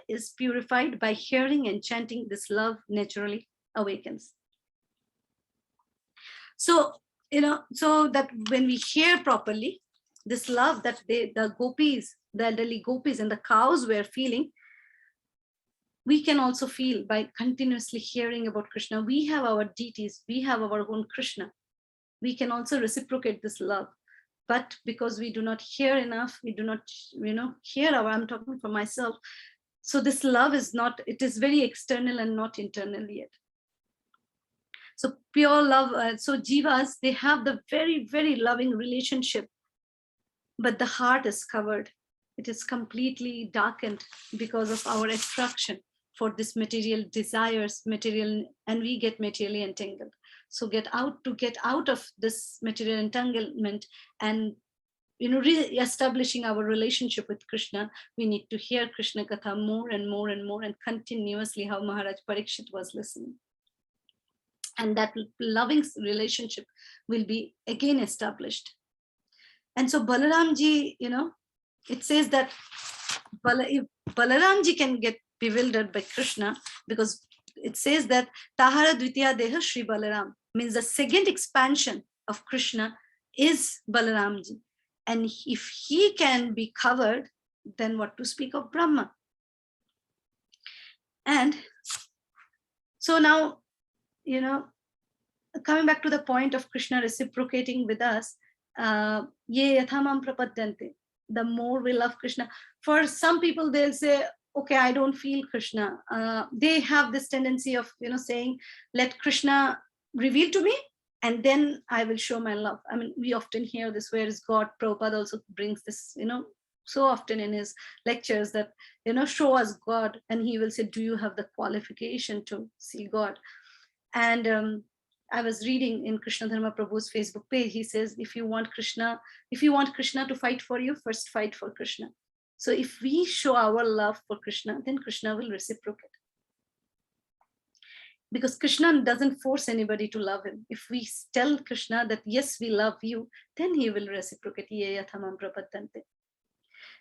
is purified by hearing and chanting, this love naturally awakens. So, so that when we hear properly, this love that the gopis, the elderly gopis and the cows were feeling, we can also feel by continuously hearing about Krishna. We have our deities, we have our own Krishna. We can also reciprocate this love. But because we do not hear enough, we do not, hear I'm talking for myself. So this love is not, it is very external and not internal yet. So pure love, so jivas, they have the very, very loving relationship, but the heart is covered. It is completely darkened because of our attraction for this material desires, and we get materially entangled. So get out of this material entanglement and re-establishing our relationship with Krishna, we need to hear Krishna Katha more and more and more and continuously, how Maharaj Parikshit was listening. And that loving relationship will be again established. And so Balaramji, it says that if Balaramji can get bewildered by Krishna, because it says that Tahara Dvitiya Deha Shri Balaram, means the second expansion of Krishna is Balaramji. And if he can be covered, then what to speak of Brahma? And so now, coming back to the point of Krishna reciprocating with us, ye yathamam prapadyante, the more we love Krishna. For some people, they'll say, okay, I don't feel Krishna. They have this tendency of, saying, let Krishna reveal to me, and then I will show my love. I mean, we often hear this, where is God? Prabhupada also brings this, so often in his lectures that, show us God. And he will say, do you have the qualification to see God? And I was reading in Krishna Dharma Prabhu's Facebook page, he says, if you want Krishna to fight for you, first fight for Krishna. So if we show our love for Krishna, then Krishna will reciprocate. Because Krishna doesn't force anybody to love him. If we tell Krishna that, yes, we love you, then he will reciprocate.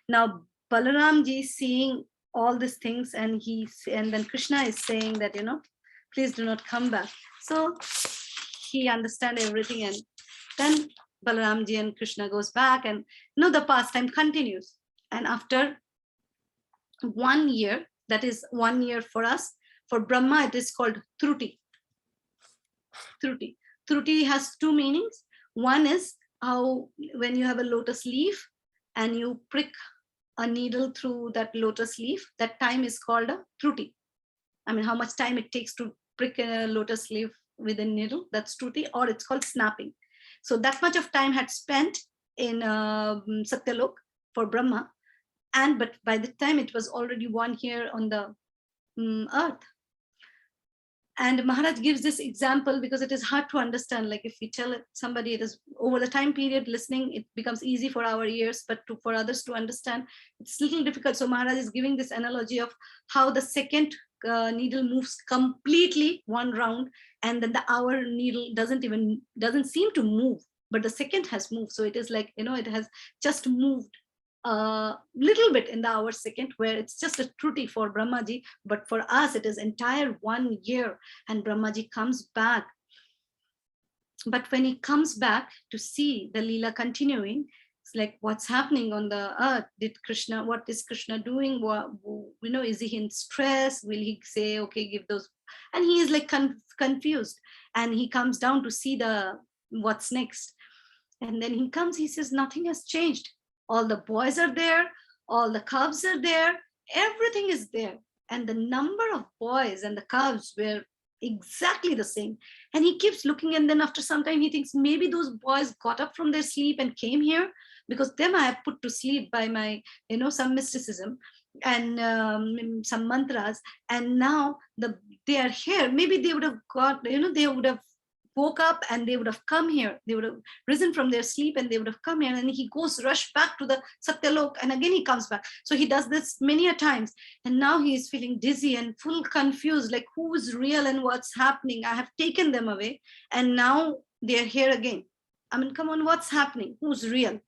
Now, Balaramji is seeing all these things, and then Krishna is saying that, please do not come back. So he understands everything, and then Balaramji and Krishna goes back, and the pastime continues. And after 1 year, that is 1 year for us. For Brahma, it is called Truti. Truti. Truti has two meanings. One is how when you have a lotus leaf and you prick a needle through that lotus leaf, that time is called a Truti. I mean, how much time it takes to prick a lotus leaf with a needle, that's Truti, or it's called snapping. So that much of time had spent in Satyalok for Brahma. But by the time it was already 1 year on the earth. And Maharaj gives this example because it is hard to understand. Like if we tell somebody, it is over the time period listening, it becomes easy for our ears, but for others to understand, it's a little difficult. So Maharaj is giving this analogy of how the second needle moves completely one round, and then the hour needle doesn't seem to move, but the second has moved. So it is like, it has just moved a little bit in the hour second, where it's just a Truti for Brahmaji, but for us it is entire 1 year, and Brahmaji comes back. But when he comes back to see the Lila continuing, it's like, what's happening on the earth? What is Krishna doing? Is he in stress? Will he say, okay, give those? And he is like confused, and he comes down to see what's next. And then he says, nothing has changed. All the boys are there, all the cubs are there, everything is there. And the number of boys and the cubs were exactly the same. And he keeps looking, and then after some time he thinks maybe those boys got up from their sleep and came here, because them I have put to sleep by my, some mysticism and some mantras, and now they are here. Maybe they would have they would have woke up and they would have come here. They would have risen from their sleep and they would have come here. And he goes rush back to the Satyalok, and again he comes back. So he does this many a times, and now he is feeling dizzy and full confused, like who is real and what's happening. I have taken them away and now they're here again. I mean, come on, what's happening? Who's real?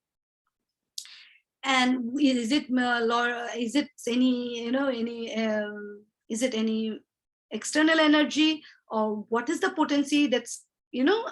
And is it is it any is it any external energy, or what is the potency that's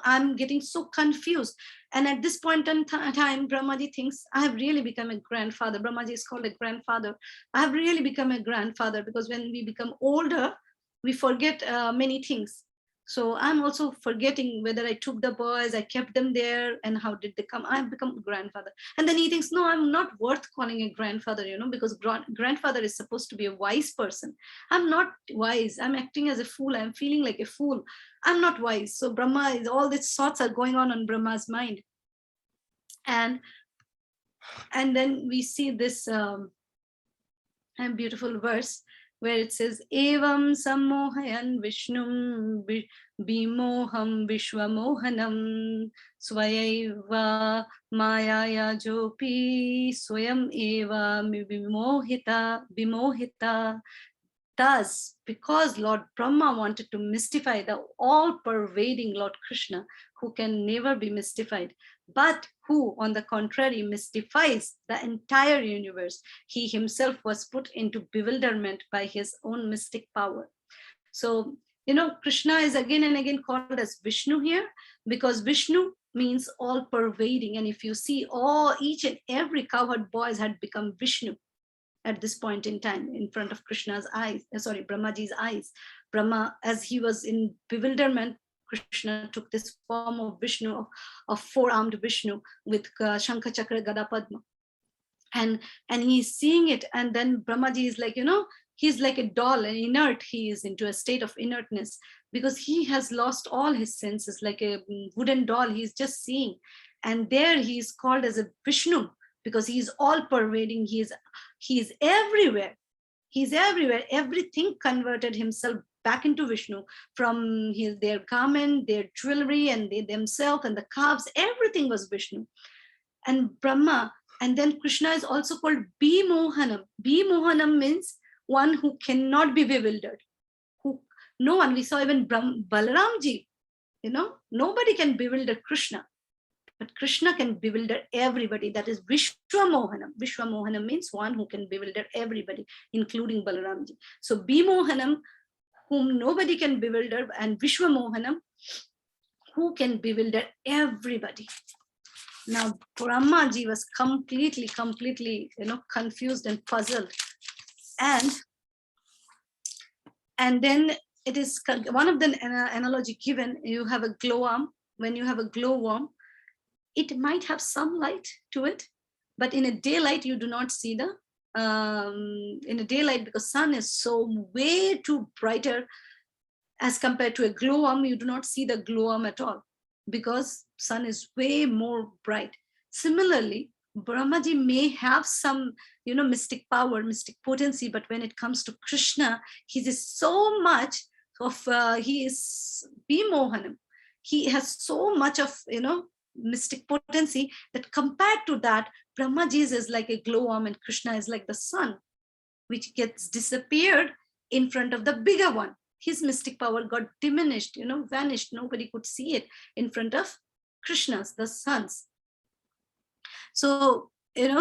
I'm getting so confused. And at this point in time, Brahmaji thinks, I have really become a grandfather. Brahmaji is called a grandfather. I have really become a grandfather, because when we become older, we forget many things. So I'm also forgetting whether I took the boys, I kept them there, and how did they come? I've become a grandfather. And then he thinks, no, I'm not worth calling a grandfather, because grandfather is supposed to be a wise person. I'm not wise. I'm acting as a fool. I'm feeling like a fool. I'm not wise. So Brahma, all these thoughts are going on Brahma's mind. And then we see this beautiful verse where it says, Evam sammohayan Vishnum Vimoham Vishwamohanam Swayaiva Mayaya Jopi Swayam Eva Vimohita. Thus, because Lord Brahma wanted to mystify the all-pervading Lord Krishna, who can never be mystified, but who, on the contrary, mystifies the entire universe, he himself was put into bewilderment by his own mystic power. So, Krishna is again and again called as Vishnu here, because Vishnu means all-pervading. And if you see, each and every cowherd boys had become Vishnu at this point in time in front of Krishna's eyes, Brahmaji's eyes. Brahma, as he was in bewilderment, Krishna took this form of Vishnu, of four-armed Vishnu with Shankha Chakra Gada Padma. And he's seeing it, and then Brahmaji is like, he's like a doll, and inert. He is into a state of inertness because he has lost all his senses, like a wooden doll. He's just seeing. And there he is called as a Vishnu, because he is all pervading. He is everywhere. He's everywhere. Everything converted himself back into Vishnu, from their garment, their jewelry, and they themselves, and the calves. Everything was Vishnu. And Brahma, and then Krishna is also called Vimohanam. Vimohanam means one who cannot be bewildered. No one. We saw even Balaramji. Nobody can bewilder Krishna. But Krishna can bewilder everybody. That is Vishwamohanam. Vishwamohanam means one who can bewilder everybody, including Balaramji. So Vimohanam, whom nobody can bewilder, and Vishwamohanam, who can bewilder everybody. Now, Brahmaji was completely, confused and puzzled. And then it is one of the analogy given, you have a glowworm. When you have a glowworm, it might have some light to it, but in a daylight, you do not see the, in a daylight, because sun is so way too brighter as compared to a glowworm, you do not see the glowworm at all because sun is way more bright. Similarly, Brahmaji may have some, mystic power, mystic potency, but when it comes to Krishna, he is so much of, he is Vimohan. He has so much of, mystic potency that compared to that, Brahmaji is like a glowworm and Krishna is like the sun, which gets disappeared in front of the bigger one. His mystic power got diminished, vanished. Nobody could see it in front of Krishna's, the sun's. So,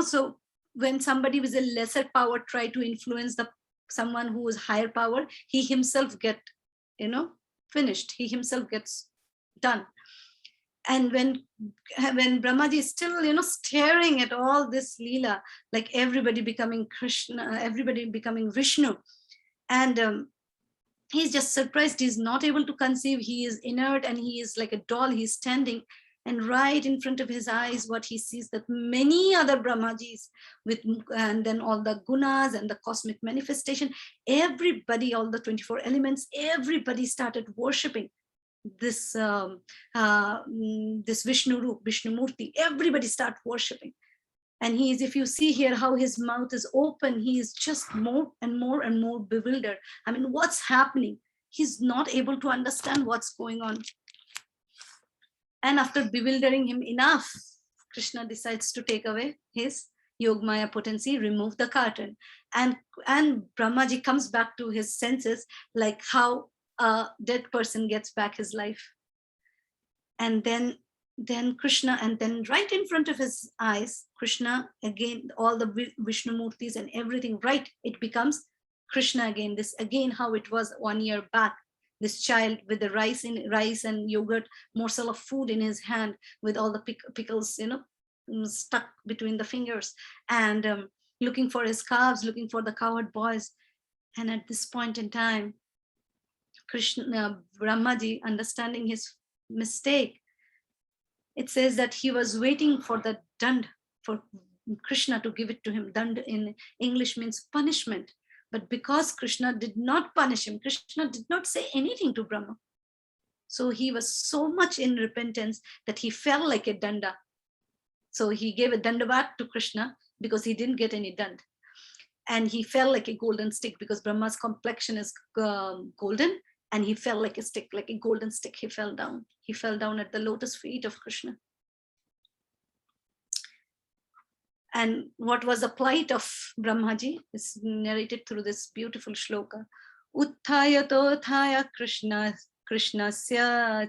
so when somebody with a lesser power try to influence someone who is higher power, he himself get, finished. He himself gets done. And when Brahmaji is still, staring at all this Lila, like everybody becoming Krishna, everybody becoming Vishnu, and he's just surprised. He's not able to conceive. He is inert and he is like a doll. He's standing, and right in front of his eyes, what he sees that many other Brahmajis and then all the gunas and the cosmic manifestation, everybody, all the 24 elements, everybody started worshipping this this Vishnu Murti. Everybody start worshipping. And he is, if you see here how his mouth is open, he is just more and more and more bewildered. I mean, what's happening? He's not able to understand what's going on. And after bewildering him enough, Krishna decides to take away his Yogmaya potency, remove the curtain. And Brahmaji comes back to his senses, like how a dead person gets back his life. And then Krishna, and then right in front of his eyes, Krishna again, all the Vishnu Murtis and everything, right, it becomes Krishna again. This again how it was 1 year back. This child with the rice and yogurt, morsel of food in his hand, with all the pickles, stuck between the fingers, and looking for his calves, looking for the cowherd boys. And at this point in time, Brahmaji, understanding his mistake, it says that he was waiting for the dand, for Krishna to give it to him. Dand in English means punishment. But because Krishna did not punish him, Krishna did not say anything to Brahma. So he was so much in repentance that he fell like a danda. So he gave a dandavat to Krishna because he didn't get any dand. And he fell like a golden stick because Brahma's complexion is golden. And he fell like a stick, like a golden stick. He fell down. He fell down at the lotus feet of Krishna. And what was the plight of Brahmaji is narrated through this beautiful shloka. Uttaya tothaya Krishnasya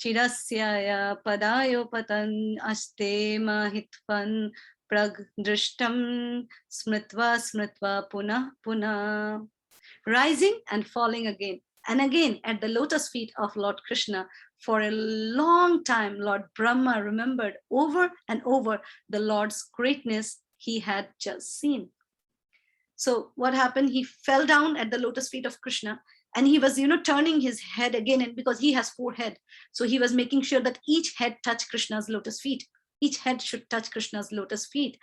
chirasyaya padayo patan aste mahitvan pragdrishtam smritva punah. Rising and falling again and again at the lotus feet of Lord Krishna. For a long time, Lord Brahma remembered over and over the Lord's greatness he had just seen. So what happened? He fell down at the lotus feet of Krishna, and he was, turning his head again, and because he has 4 heads, so he was making sure that each head touched Krishna's lotus feet. Each head should touch Krishna's lotus feet.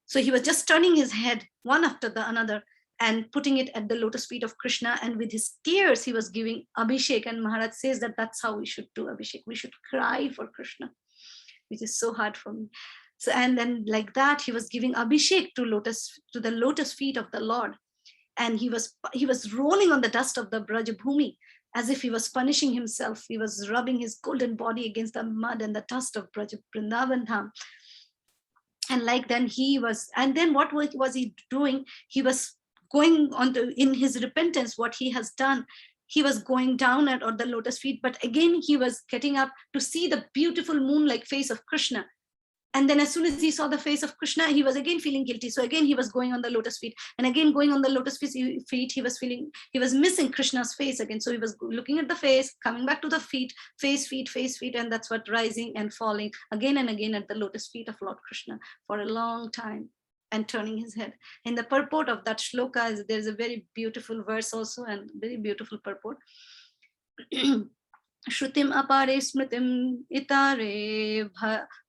So he was just turning his head one after the another and putting it at the lotus feet of Krishna, and with his tears he was giving Abhishek. And Maharaj says that that's how we should do Abhishek. We should cry for Krishna, which is so hard for me. So, and then like that he was giving Abhishek to the lotus feet of the Lord, and he was rolling on the dust of the Brajabhumi as if he was punishing himself. He was rubbing his golden body against the mud and the dust of Vrindavan Dham. And like then and then what was he doing? He was going on in his repentance, what he has done, he was going down at the lotus feet, but again he was getting up to see the beautiful moon-like face of Krishna. And then as soon as he saw the face of Krishna, he was again feeling guilty. So again he was going on the lotus feet, and again going on the lotus feet, he was missing Krishna's face again. So he was looking at the face, coming back to the feet, face, feet, and that's what rising and falling again and again at the lotus feet of Lord Krishna for a long time. and turning his head. In the purport of that shloka, there's a very beautiful verse also and very beautiful purport. Shrutim apare smritim itare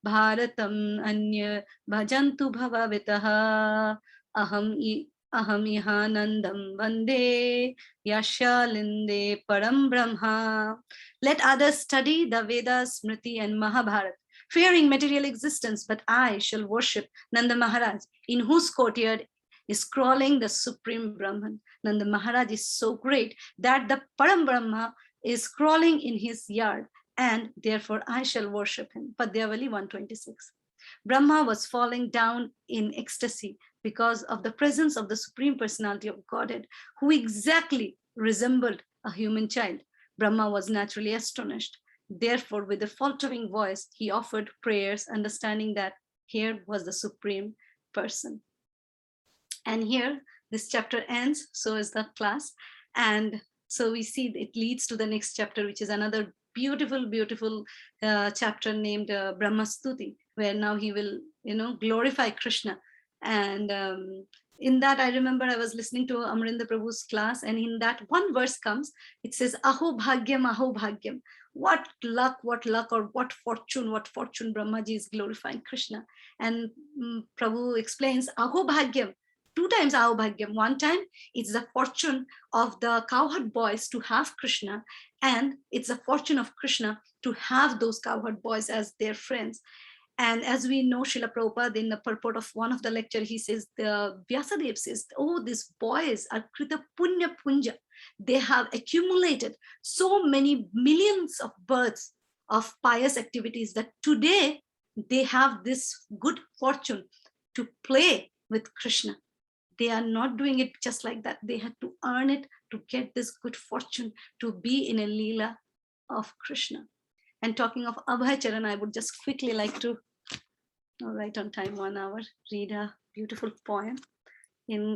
bharatam anya bhajantu bhavavitaha aham ihanandam vande yashalinde param brahma. Let others study the Vedas, Smriti and Mahabharata, fearing material existence, but I shall worship Nanda Maharaj, in whose courtyard is crawling the supreme Brahman. Nanda Maharaj is so great that the Param Brahma is crawling in his yard, and therefore I shall worship him. Padyavali 126. Brahma was falling down in ecstasy because of the presence of the Supreme Personality of Godhead, who exactly resembled a human child. Brahma was naturally astonished. Therefore, with a faltering voice, he offered prayers, understanding that here was the Supreme Person. And here, this chapter ends, so is the class. And so we see it leads to the next chapter, which is another beautiful, beautiful chapter named Brahma Stuti, where now he will, glorify Krishna. And in that, I remember I was listening to Amrinda Prabhu's class, and in that one verse comes, it says, Aho Bhagyam, Aho Bhagyam. What luck, or what fortune Brahmaji is glorifying Krishna. And Prabhu explains, Aho Bhagyam. 2 times Aho Bhagyam. One time, it's the fortune of the cowherd boys to have Krishna, and it's the fortune of Krishna to have those cowherd boys as their friends. And as we know, Srila Prabhupada, in the purport of one of the lecture, he says, the Vyasadeva says, oh, these boys are Krita Punya Punja. They have accumulated so many millions of births of pious activities that today they have this good fortune to play with Krishna. They are not doing it just like that. They had to earn it to get this good fortune to be in a Lila of Krishna. And talking of Abhay Charan, I would just quickly like to, right on time, 1 hour, read a beautiful poem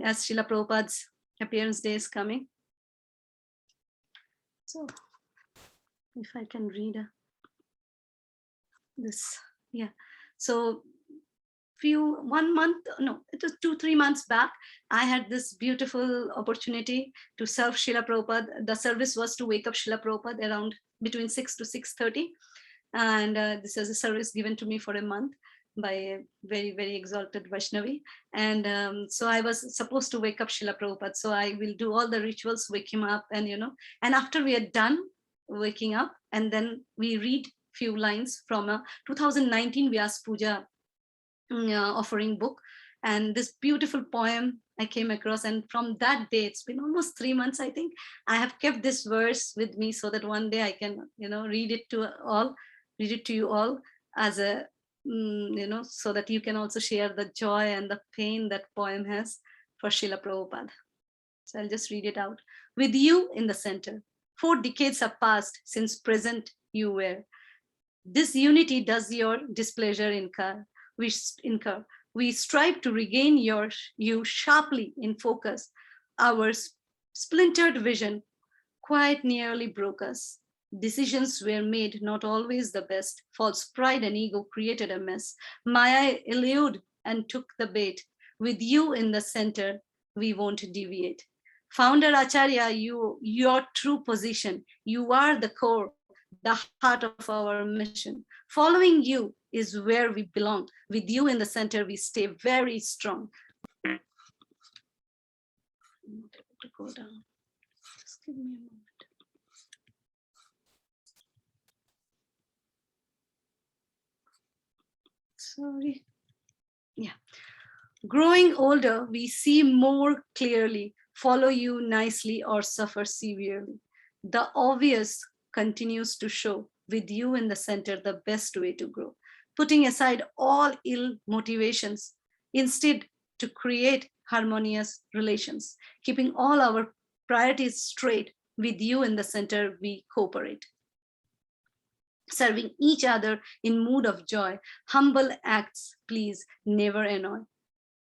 as Srila Prabhupada's appearance day is coming. So if I can read this, yeah. So it was 2-3 months back, I had this beautiful opportunity to serve Srila Prabhupada. The service was to wake up Srila Prabhupada around between 6 to 6:30. And this was a service given to me for a month by a very, very exalted Vaishnavi. And so I was supposed to wake up Srila Prabhupada. So I will do all the rituals, wake him up, and and after we are done waking up, and then we read few lines from a 2019 Vyas Puja offering book. And this beautiful poem I came across, and from that day, it's been almost 3 months, I think, I have kept this verse with me so that one day I can, read it to you all as a, so that you can also share the joy and the pain that poem has for Srila Prabhupada. So I'll just read it out. With you in the center, 4 decades have passed since present you were. This unity does your displeasure incur. We strive to regain you sharply in focus. Our splintered vision quite nearly broke us. Decisions were made not always the best. False pride and ego created a mess. Maya eluded and took the bait. With you in the center, we won't deviate. Founder Acharya, your true position. You are the core, the heart of our mission. Following you is where we belong. With you in the center, we stay very strong. I'm not able to go down. Just give me a moment. Sorry. Yeah. Growing older, we see more clearly, follow you nicely or suffer severely. The obvious continues to show. With you in the center, the best way to grow. Putting aside all ill motivations, instead to create harmonious relations. Keeping all our priorities straight, with you in the center, we cooperate. Serving each other in mood of joy, humble acts, please never annoy.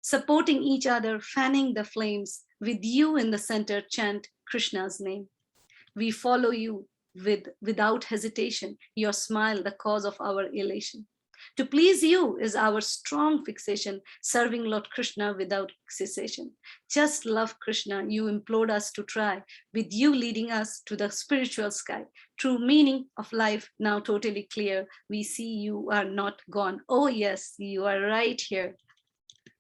Supporting each other, fanning the flames, with you in the center, chant Krishna's name. We follow you without hesitation, your smile, the cause of our elation. To please you is our strong fixation, serving Lord Krishna without cessation. Just love Krishna, you implored us to try, with you leading us to the spiritual sky. True meaning of life now totally clear. We see you are not gone. Oh yes, you are right here.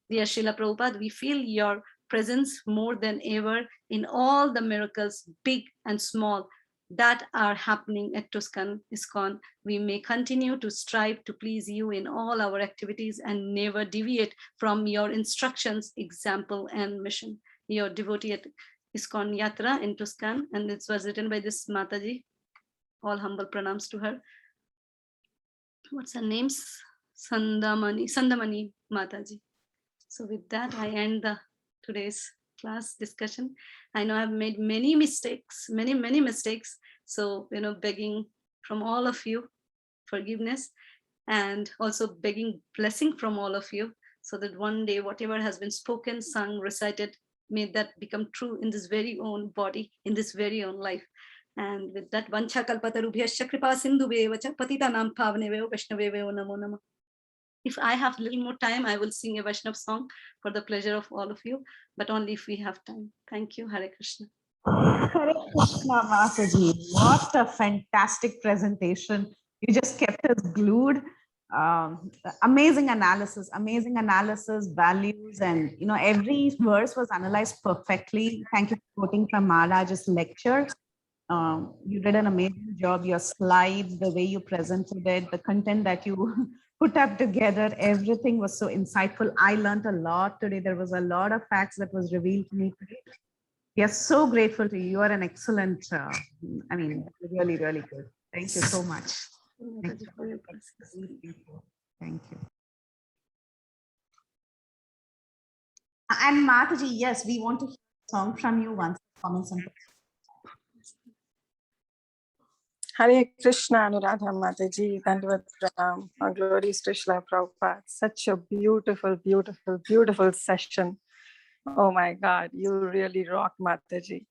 Dear Srila Prabhupada, we feel your presence more than ever in all the miracles, big and small, that are happening at Tuscan ISKCON. We may continue to strive to please you in all our activities and never deviate from your instructions, example, and mission. Your devotee at ISKCON Yatra in Tuscan, and it was written by this Mataji. All humble pranams to her. What's her name? Sandamani Mataji. So with that, I end today's class discussion. I know I've made many mistakes, many mistakes. So, begging from all of you forgiveness, and also begging blessing from all of you, so that one day whatever has been spoken, sung, recited, may that become true in this very own body, in this very own life. And with that, vancha kalpatarubhyascha kripa sindhubheva patitanam pavanebhyo vaishnavebhyo namo namah. If I have a little more time, I will sing a Vaishnav song for the pleasure of all of you, but only if we have time. Thank you. Hare Krishna. Hare Krishna, Mataji. What a fantastic presentation. You just kept us glued. Amazing analysis, values, and every verse was analyzed perfectly. Thank you for quoting from Maharaj's lecture. You did an amazing job. Your slides, the way you presented it, the content that you put up together, everything was so insightful. I learned a lot today. There was a lot of facts that was revealed to me today. We are so grateful to you. You are an excellent, really, really good. Thank you so much. Thank you. Thank you. And Mataji, yes, we want to hear a song from you once. Comments and Hare Krishna, Anuradha Mataji, Dandavat Pranam, our glories to Srila Prabhupada. Such a beautiful, beautiful, beautiful session. Oh my God, you really rock, Mataji.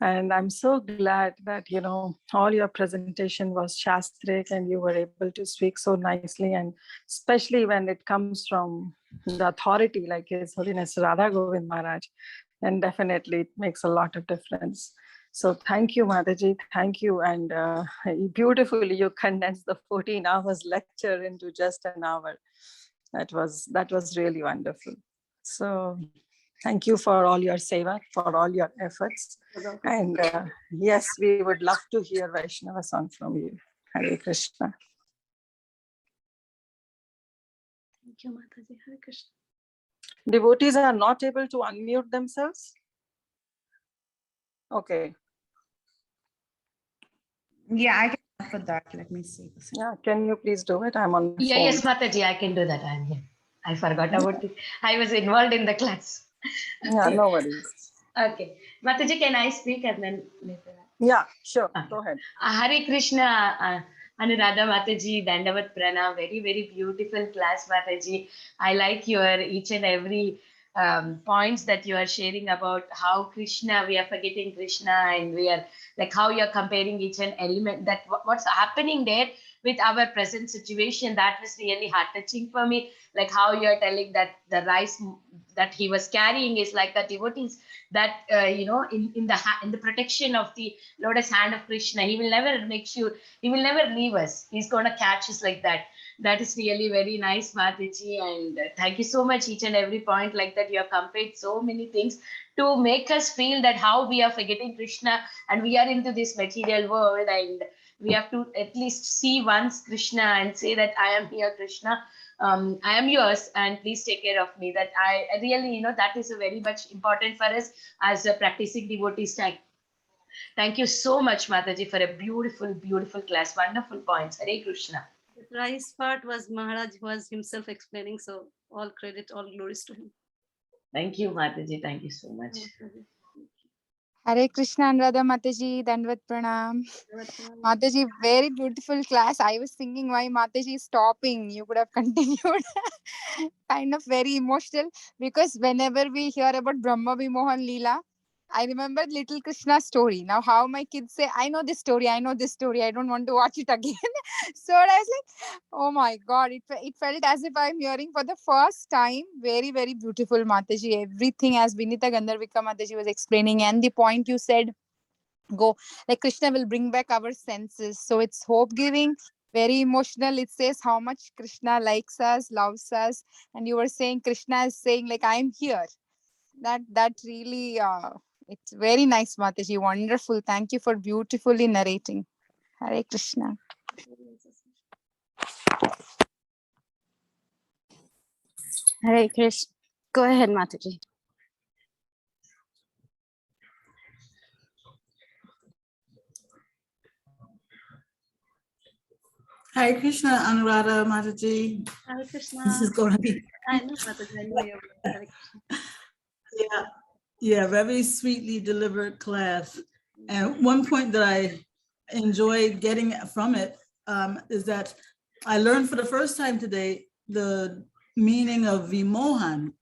And I'm so glad that, all your presentation was Shastric and you were able to speak so nicely, and especially when it comes from the authority like His Holiness Radha Govind Maharaj, then definitely it makes a lot of difference. So thank you, Mataji, thank you. And beautifully, you condensed the 14 hours lecture into just an hour. That was really wonderful. So thank you for all your seva, for all your efforts. And yes, we would love to hear Vaishnava song from you. Hare Krishna. Thank you, Mataji. Hare Krishna. Devotees are not able to unmute themselves? Okay. yeah, I can for that. Let me see. Yeah, can you please do it? I'm on Yeah, phone. yes, Mataji, I can do that. I'm here. I forgot about it. I was involved in the class. Yeah, no worries. Okay. Mataji, can I speak and then later? Yeah, sure. Okay. Go ahead. Hare Krishna, Anuradha Mataji, Dandavat Pranam. Very, very beautiful class, Mataji. I like your each and every points that you are sharing about how Krishna, we are forgetting Krishna, and we are like how you're comparing each and element, that what's happening there with our present situation. That was really heart touching for me. Like how you're telling that the rice that he was carrying is like the devotees that in the protection of the lotus hand of Krishna. He will never make sure, he will never leave us. He's gonna catch us like that. That is really very nice, Mataji, and thank you so much. Each and every point like that, you have compared so many things to make us feel that how we are forgetting Krishna and we are into this material world, and we have to at least see once Krishna and say that I am here, Krishna. I am yours, and please take care of me. That I really, that is a very much important for us as a practicing devotees. Thank you so much, Mataji, for a beautiful, beautiful class. Wonderful points. Hare Krishna. The rice part was Maharaj was himself explaining, so all credit, all glories to him. Thank you, Mataji. Thank you so much. Hare Krishna, Anuradha Mataji, Dandavat Pranam. Mataji, very beautiful class. I was thinking why Mataji is stopping. You could have continued. Kind of very emotional, because whenever we hear about Brahma Vimohan Lila, I remembered little Krishna's story. Now, how my kids say, I know this story, I know this story, I don't want to watch it again. So I was like, oh my God, it felt as if I'm hearing for the first time. Very, very beautiful, Mataji. Everything as Vinita Gandharvika Mataji was explaining, and the point you said, go like Krishna will bring back our senses. So it's hope giving, very emotional. It says how much Krishna likes us, loves us. And you were saying Krishna is saying, like, I'm here. That really it's very nice, Mataji. Wonderful. Thank you for beautifully narrating. Hare Krishna. Hare Krishna. Go ahead, Mataji. Hare Krishna, Anuradha Mataji. Hare Krishna. This is going to be I know, Mataji. I know you're Hare Krishna. yeah, very sweetly delivered class. And one point that I enjoyed getting from it is that I learned for the first time today the meaning of Vimohan.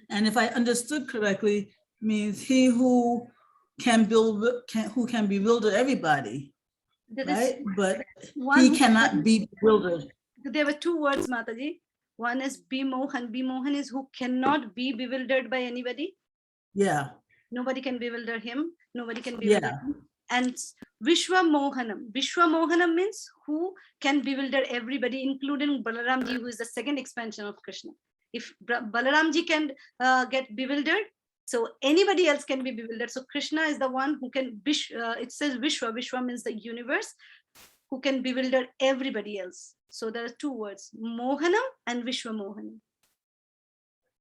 And if I understood correctly, means he who can bewilder everybody, right? But he cannot be bewildered. There were two words, Mataji. One is Vimohan. Vimohan is who cannot be bewildered by anybody. Yeah. Nobody can bewilder him. Nobody can bewilder him. And Vishwa Mohanam. Vishwa Mohanam means who can bewilder everybody, including Balaramji, who is the second expansion of Krishna. If Balaramji can get bewildered, so anybody else can be bewildered. So Krishna is the one who can, it says Vishwa. Vishwa means the universe, who can bewilder everybody else. So there are two words, Mohanam and Vishwa Mohanam.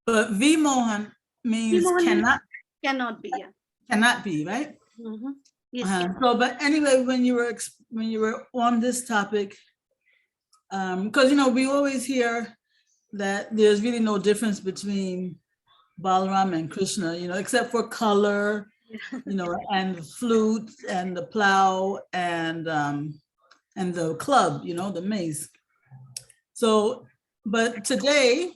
But Vimohan means cannot be, yeah. Cannot be, right? Mm-hmm. Yes. So, but anyway, when you were on this topic, because we always hear that there's really no difference between Balaram and Krishna, except for color, and the flute and the plow and the club, the mace. So, but today,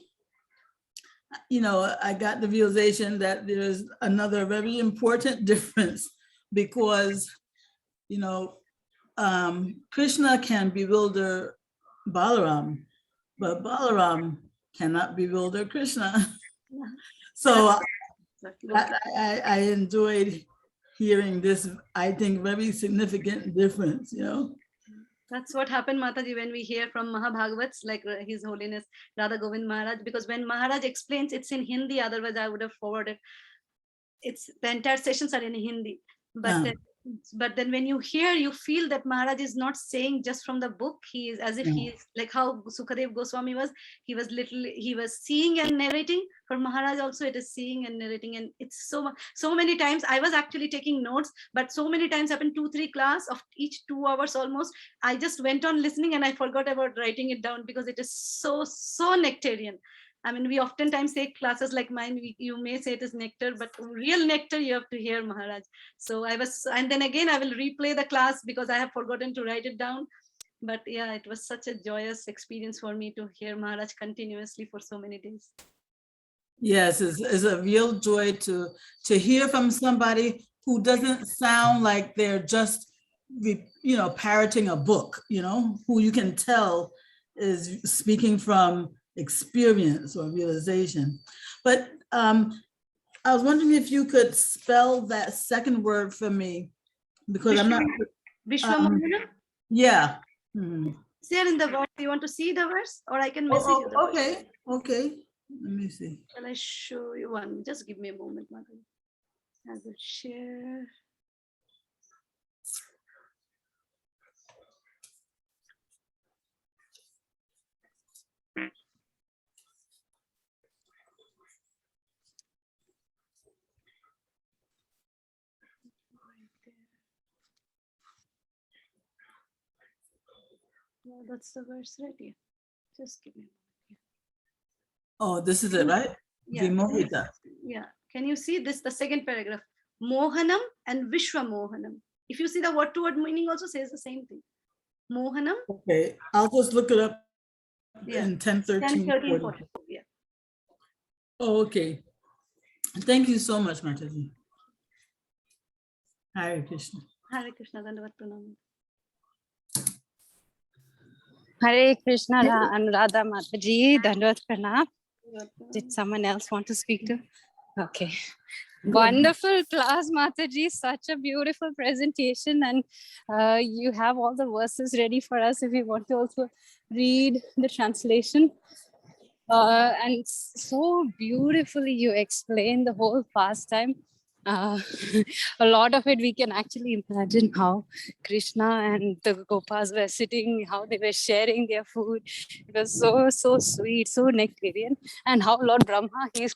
I got the realization that there's another very important difference, because, Krishna can bewilder Balaram, but Balaram cannot bewilder Krishna. So I enjoyed hearing this, I think, very significant difference, That's what happened, Mataji, when we hear from Mahabhagavats, like His Holiness Radha Govind Maharaj, because when Maharaj explains, it's in Hindi, otherwise I would have forwarded. The entire sessions are in Hindi. But then when you hear, you feel that Maharaj is not saying just from the book. He is as if he is like how Sukadev Goswami was. He was seeing and narrating. For Maharaj also, it is seeing and narrating. And it's so many times I was actually taking notes, but so many times happened 2-3 class of each 2 hours almost. I just went on listening and I forgot about writing it down because it is so nectarian. I mean, we oftentimes say classes like mine, you may say it is nectar, but real nectar you have to hear Maharaj. So and then again, I will replay the class because I have forgotten to write it down. But yeah, it was such a joyous experience for me to hear Maharaj continuously for so many days. Yes, it's a real joy to hear from somebody who doesn't sound like they're just, parroting a book, who you can tell is speaking from experience or realization. But I was wondering if you could spell that second word for me, because I'm not. Vishwamohana? Yeah. It's there in the verse. You want to see the verse, or I can message you the verse. Okay. Let me see. Shall I show you one? Just give me a moment, Madhu. I will share. No, that's the verse right here. Just give me a moment. Oh, this is it, right? Yeah. Yeah. Can you see this? The second paragraph. Mohanam and Vishwa Mohanam. If you see the word to word meaning also says the same thing. Mohanam. Okay. I'll just look it up in 10:13. 40. Yeah. Oh, okay. Thank you so much, Mataji. Hare Krishna. Hare Krishna, Dandavat Pranam. Hare Krishna, Anuradha Mataji, Dandavat Pranam. Did someone else want to speak to? Okay. Wonderful class, Mataji. Such a beautiful presentation. And you have all the verses ready for us if we want to also read the translation. And so beautifully you explain the whole pastime. A lot of it we can actually imagine how Krishna and the Gopas were sitting, how they were sharing their food. It was so sweet, so nectarian. And how Lord Brahma, he's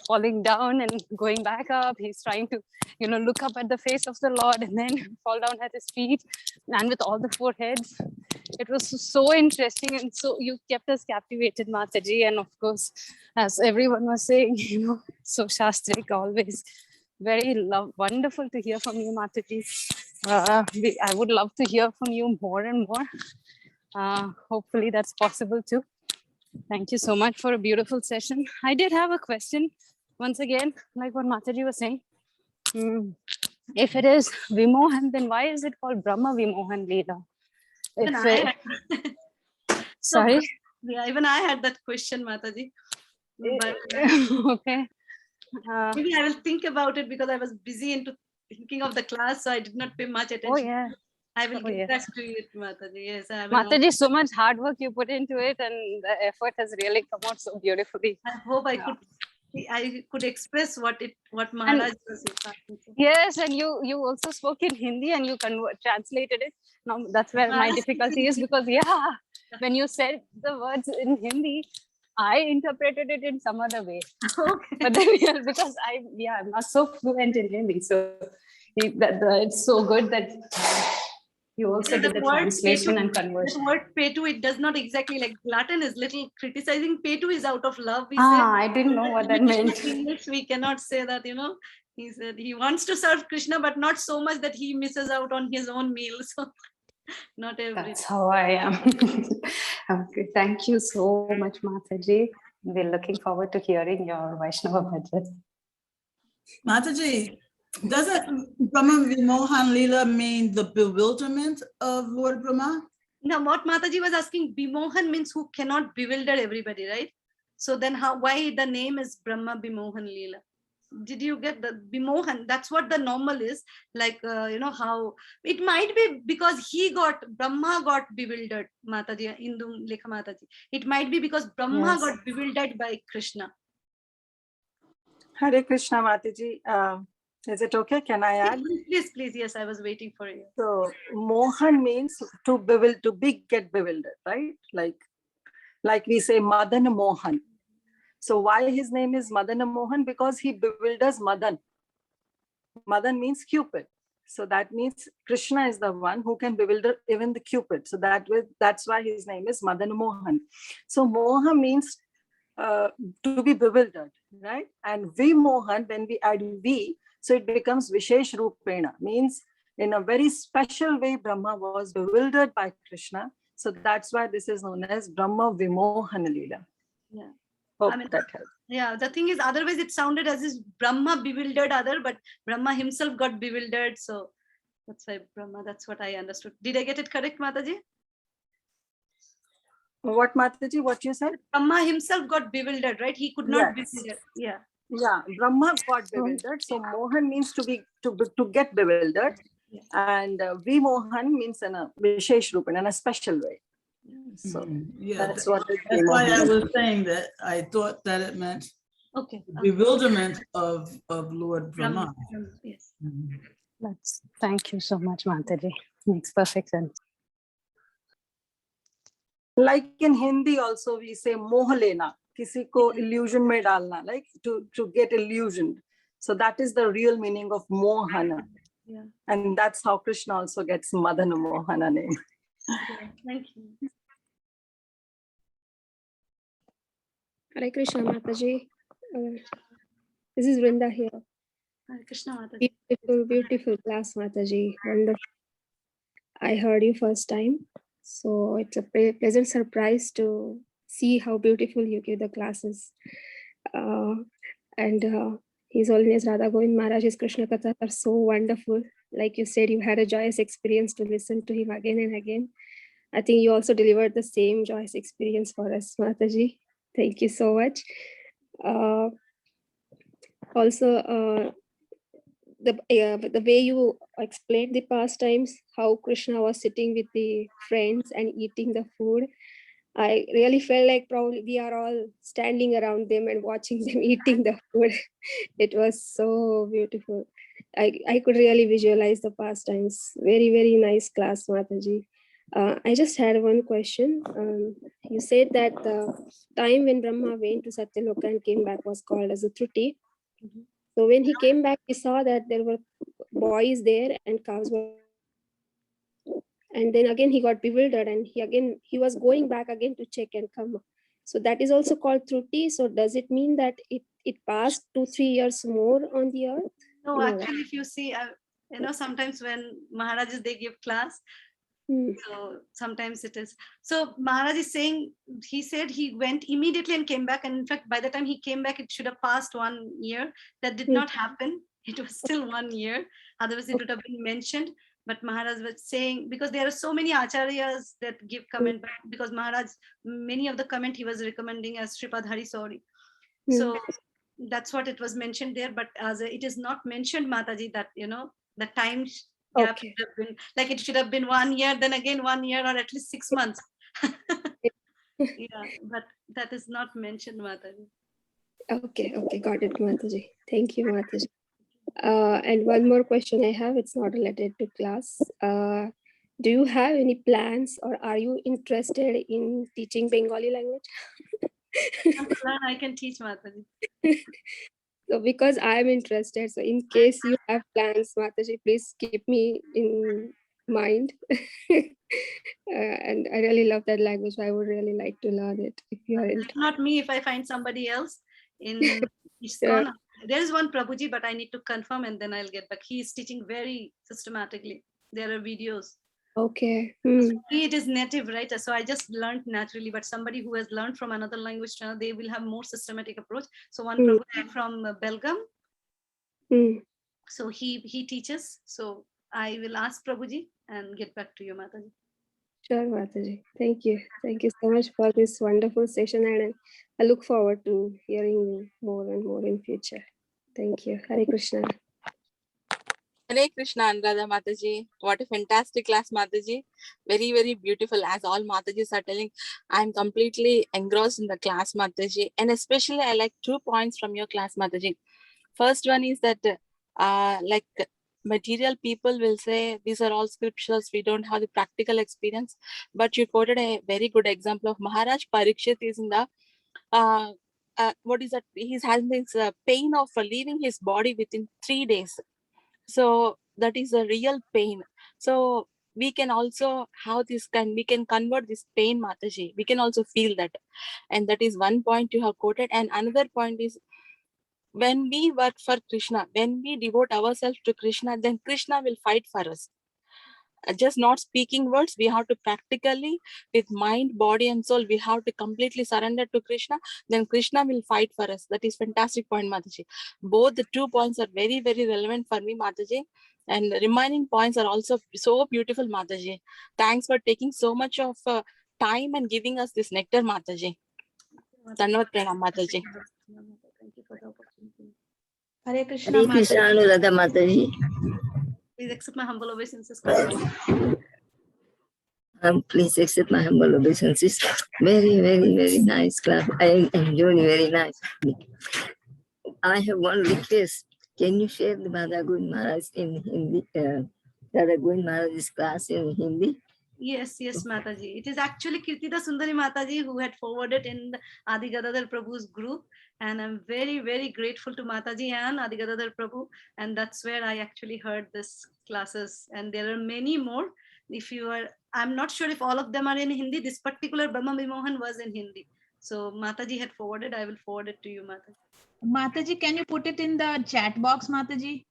falling down and going back up. He's trying to, look up at the face of the Lord and then fall down at his feet, and with all the four heads. It was so interesting, and so you kept us captivated, Mataji. And of course, as everyone was saying, so Shastrik always. Very wonderful to hear from you, Mataji. I would love to hear from you more and more. Hopefully that's possible too. Thank you so much for a beautiful session. I did have a question. Once again, like what Mataji was saying, if it is Vimohan, then why is it called Brahma Vimohan Lila? Sorry? Yeah, even I had that question, Mataji. But, okay. Maybe I will think about it because I was busy into thinking of the class, so I did not pay much attention. Oh, yeah. I will get back to it, Mataji. Yes, Mataji, so much hard work you put into it, and the effort has really come out so beautifully. I hope I could express what Maharaj was saying. Yes, and you also spoke in Hindi and you translated it. Now that's where my difficulty is, because when you said the words in Hindi, I interpreted it in some other way. Okay. But then, because I'm not so fluent in Hindi, so it's so good that you also did the translation and conversion. The word petu, it does not exactly, like Latin is little criticizing. Petu is out of love. I didn't know what that meant. In English, we cannot say that, he said he wants to serve Krishna, but not so much that he misses out on his own meal. So not everything. That's how I am. Okay, thank you so much, Mataji. We're looking forward to hearing your Vaishnava budget. Mataji, doesn't Brahma Vimohan Lila mean the bewilderment of Lord Brahma? Now, what Mataji was asking, Vimohan means who cannot bewilder everybody, right? So then why the name is Brahma Vimohan Lila? Did you get the Vimohan? That's what the normal is. Like, how it might be because Brahma got bewildered, Mataji, Indu Lekha Mataji. It might be because Brahma got bewildered by Krishna. Hare Krishna, Mataji. Is it okay? Can I add? Please. Yes, I was waiting for you. So Mohan means to get bewildered, right? Like we say Madan Mohan. So why his name is Madan Mohan? Because he bewilders Madan. Madan means Cupid. So that means Krishna is the one who can bewilder even the Cupid. So that's why his name is Madan Mohan. So Moha means to be bewildered, right? And Vimohan, when we add V, so it becomes Vishesh Rupena, means in a very special way, Brahma was bewildered by Krishna. So that's why this is known as Brahma Vimohan Lila. Yeah. Hope that helps. Yeah, the thing is, otherwise it sounded as if Brahma bewildered but Brahma himself got bewildered. So that's why Brahma, that's what I understood. Did I get it correct, Mataji? What, Mataji, what you said? Brahma himself got bewildered, right? He could not be bewildered. Yeah. Yeah, Brahma got bewildered. So Mohan means to get bewildered. Yeah. And Vimohan means in a Vishesh Rupan, in a special way. So that's why I was saying that I thought that it meant bewilderment of Lord Brahma. Yes. Thank you so much, Mataji. Makes perfect sense. Like in Hindi also we say moh lena, kisi ko illusion mein dalna, like to get illusioned. So that is the real meaning of Mohana. Yeah. And that's how Krishna also gets Madana Mohana name. Thank you. Hare Krishna, Mataji. This is Vrinda here. Hare Krishna, Mataji. Beautiful class, Mataji. Wonderful. I heard you first time. So it's a pleasant surprise to see how beautiful you give the classes. And His Holiness Radha Govind Maharaj's Krishna Katha are so wonderful. Like you said, you had a joyous experience to listen to him again and again. I think you also delivered the same joyous experience for us, Mataji. Thank you so much. Also, the way you explained the pastimes, how Krishna was sitting with the friends and eating the food, I really felt like probably we are all standing around them and watching them eating the food. It was so beautiful. I could really visualize the pastimes. Very, very nice class, Mataji. I just had one question. You said that the time when Brahma went to Satyaloka and came back was called as a Truti. So when he came back, he saw that there were boys there and cows were. And then again, he got bewildered and he was going back again to check and come. So that is also called Truti. So does it mean that it passed 2-3 years more on the earth? No, actually, if you see, sometimes when Maharajas, they give class, so sometimes it is. So Maharaj is saying, he said he went immediately and came back. And in fact, by the time he came back, it should have passed 1 year. That did not happen. It was still 1 year. Otherwise, it would have been mentioned. But Maharaj was saying, because there are so many acharyas that give comment, because Maharaj, many of the comment he was recommending as Sripad Hari Sauri. So that's what it was mentioned there. But as it is not mentioned, Mataji, that, the time gap should have been, like it should have been 1 year, then again 1 year, or at least 6 months. Yeah, but that is not mentioned, Mataji. Okay, got it, Mataji. Thank you, Mataji. And one more question I have, it's not related to class. Do you have any plans or are you interested in teaching Bengali language? I can teach, Mataji. So because I'm interested, so in case you have plans, Mataji, please keep me in mind. And I really love that language. I would really like to learn it. If you are interested. Not me, if I find somebody else in ISKCON. There is one Prabhuji, but I need to confirm and then I'll get back. He is teaching very systematically. There are videos. Okay. It is native, right? So I just learned naturally, but somebody who has learned from another language channel, they will have more systematic approach. So one Prabhuji from Belgium. So he teaches. So I will ask Prabhuji and get back to you, Mataji. Sure, Mataji. Thank you. Thank you so much for this wonderful session, and I look forward to hearing you more and more in future. Thank you. Hare Krishna. Hare Krishna, Anuradha Mataji. What a fantastic class, Mataji. Very, very beautiful. As all Matajis are telling, I'm completely engrossed in the class, Mataji. And especially, I like 2 points from your class, Mataji. First one is that, like material people will say, these are all scriptures. We don't have the practical experience. But you quoted a very good example of Maharaj Parikshit is in the, what is that? He's having this pain of leaving his body within 3 days. So that is a real pain. So we can also have this we can convert this pain, Mataji. We can also feel that. And that is one point you have quoted. And another point is, when we work for Krishna, when we devote ourselves to Krishna, then Krishna will fight for us. Just not speaking words, we have to practically, with mind, body and soul, we have to completely surrender to Krishna, then Krishna will fight for us. That is fantastic point, Mataji. Both the 2 points are very, very relevant for me, Mataji. And the remaining points are also so beautiful, Mataji. Thanks for taking so much of time and giving us this nectar, Mataji. Dhanavad pranam, Mataji. Thank you for the opportunity. Hare Krishna, Hare Krishna, Anuradha Mataji. Please accept my humble obeisances. Please accept my humble obeisances. Very, very, very nice class. I enjoyed very nice. I have one request. Can you share the Radha Govind Maharaj in Hindi? Radha Govind Maharaj's class in Hindi? Yes, Mataji. It is actually Kirtida Sundari Mataji who had forwarded in the Adi Gadadhar Prabhu's group. And I'm very, very grateful to Mataji and Adi Gadadhar Prabhu. And that's where I actually heard this classes. And there are many more. If you are, I'm not sure if all of them are in Hindi. This particular Brahma Vimohan was in Hindi. So Mataji had forwarded. I will forward it to you, Mataji. Mataji, can you put it in the chat box, Mataji?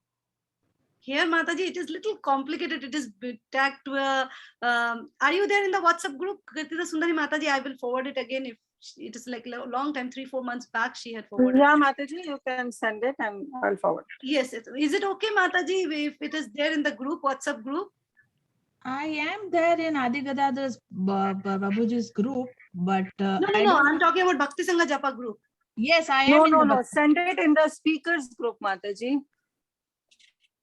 Here, Mataji, it is little complicated. It is tagged to a. Are you there in the WhatsApp group, Kirtida Sundari Mataji? I will forward it again if It is like a long time, 3-4 months back she had forwarded. Yeah, Mataji, you can send it and I'll forward. Yes. Is it okay, Mataji, if it is there in the group, WhatsApp group? I am there in Adi Gadadhar's Babuji's group, but No, I don't. I'm talking about Bhakti Sangha Japa group. Yes, I am in the No. Send it in the speakers group, Mataji.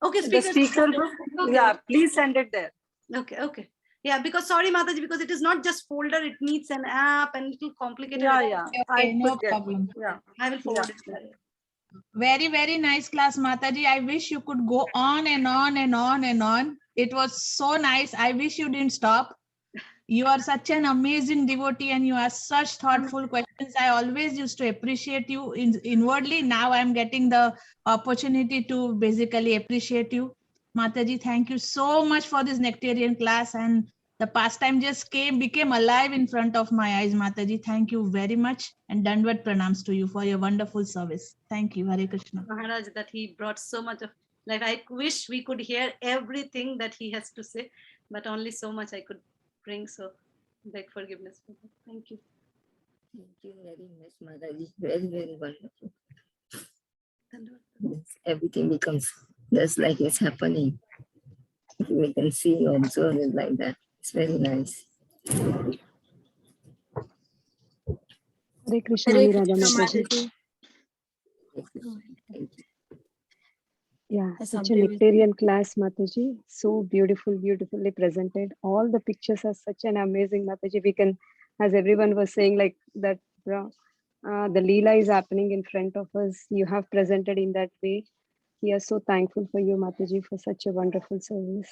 Okay, The speaker group. Okay. Yeah, please send it there. Okay. Yeah, because sorry, Mataji, because it is not just folder, it needs an app and little complicated. Yeah. Okay, no problem. Yeah, I will forward it. Very, very nice class, Mataji. I wish you could go on and on and on and on. It was so nice. I wish you didn't stop. You are such an amazing devotee and you ask such thoughtful questions. I always used to appreciate you inwardly. Now I'm getting the opportunity to basically appreciate you. Mataji, thank you so much for this Nectarian class, and the pastime just became alive in front of my eyes. Mataji, thank you very much, and Dandvat pranams to you for your wonderful service. Thank you. Hare Krishna. Maharaj, that he brought so much of, like, I wish we could hear everything that he has to say, but only so much I could bring, so beg forgiveness for that. Thank you. Thank you very much, Mataji. Very, very wonderful. Yes, everything becomes just like it's happening. We can see, observe it like that. It's very nice. Hare Krishna, Anuradha Mataji. Yeah, such a nectarian class, Mataji. So beautifully presented. All the pictures are such an amazing, Mataji. We can, as everyone was saying, like that, the Lila is happening in front of us. You have presented in that way. We are so thankful for you, Mataji, for such a wonderful service.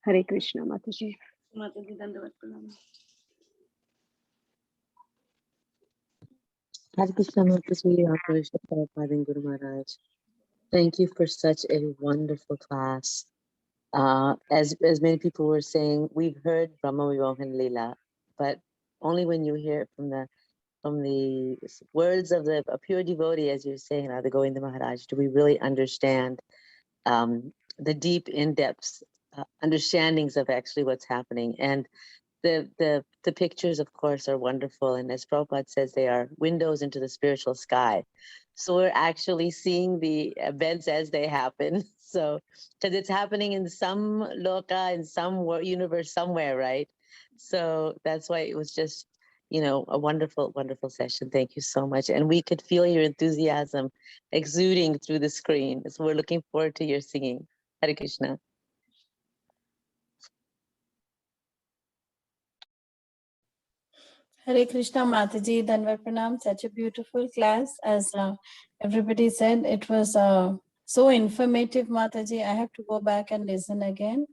Hare Krishna, Mataji. Mataji, Dandavat Pranam. Hare Krishna, Mataji, Krishna Prabhupada and Guru Maharaj. Thank you for such a wonderful class. As many people were saying, we've heard Brahma Vimohan Lila, but only when you hear it from the words of a pure devotee, as you're saying, the Govinda Maharaj, do we really understand the deep, in-depth understandings of actually what's happening. And the pictures, of course, are wonderful. And as Prabhupada says, they are windows into the spiritual sky. So we're actually seeing the events as they happen. So, because it's happening in some loka, in some universe somewhere, right? So that's why it was just, a wonderful, wonderful session. Thank you so much. And we could feel your enthusiasm exuding through the screen. So we're looking forward to your singing. Hare Krishna. Hare Krishna, Mataji, Dandavat Pranam. Such a beautiful class. As everybody said, it was so informative, Mataji. I have to go back and listen again.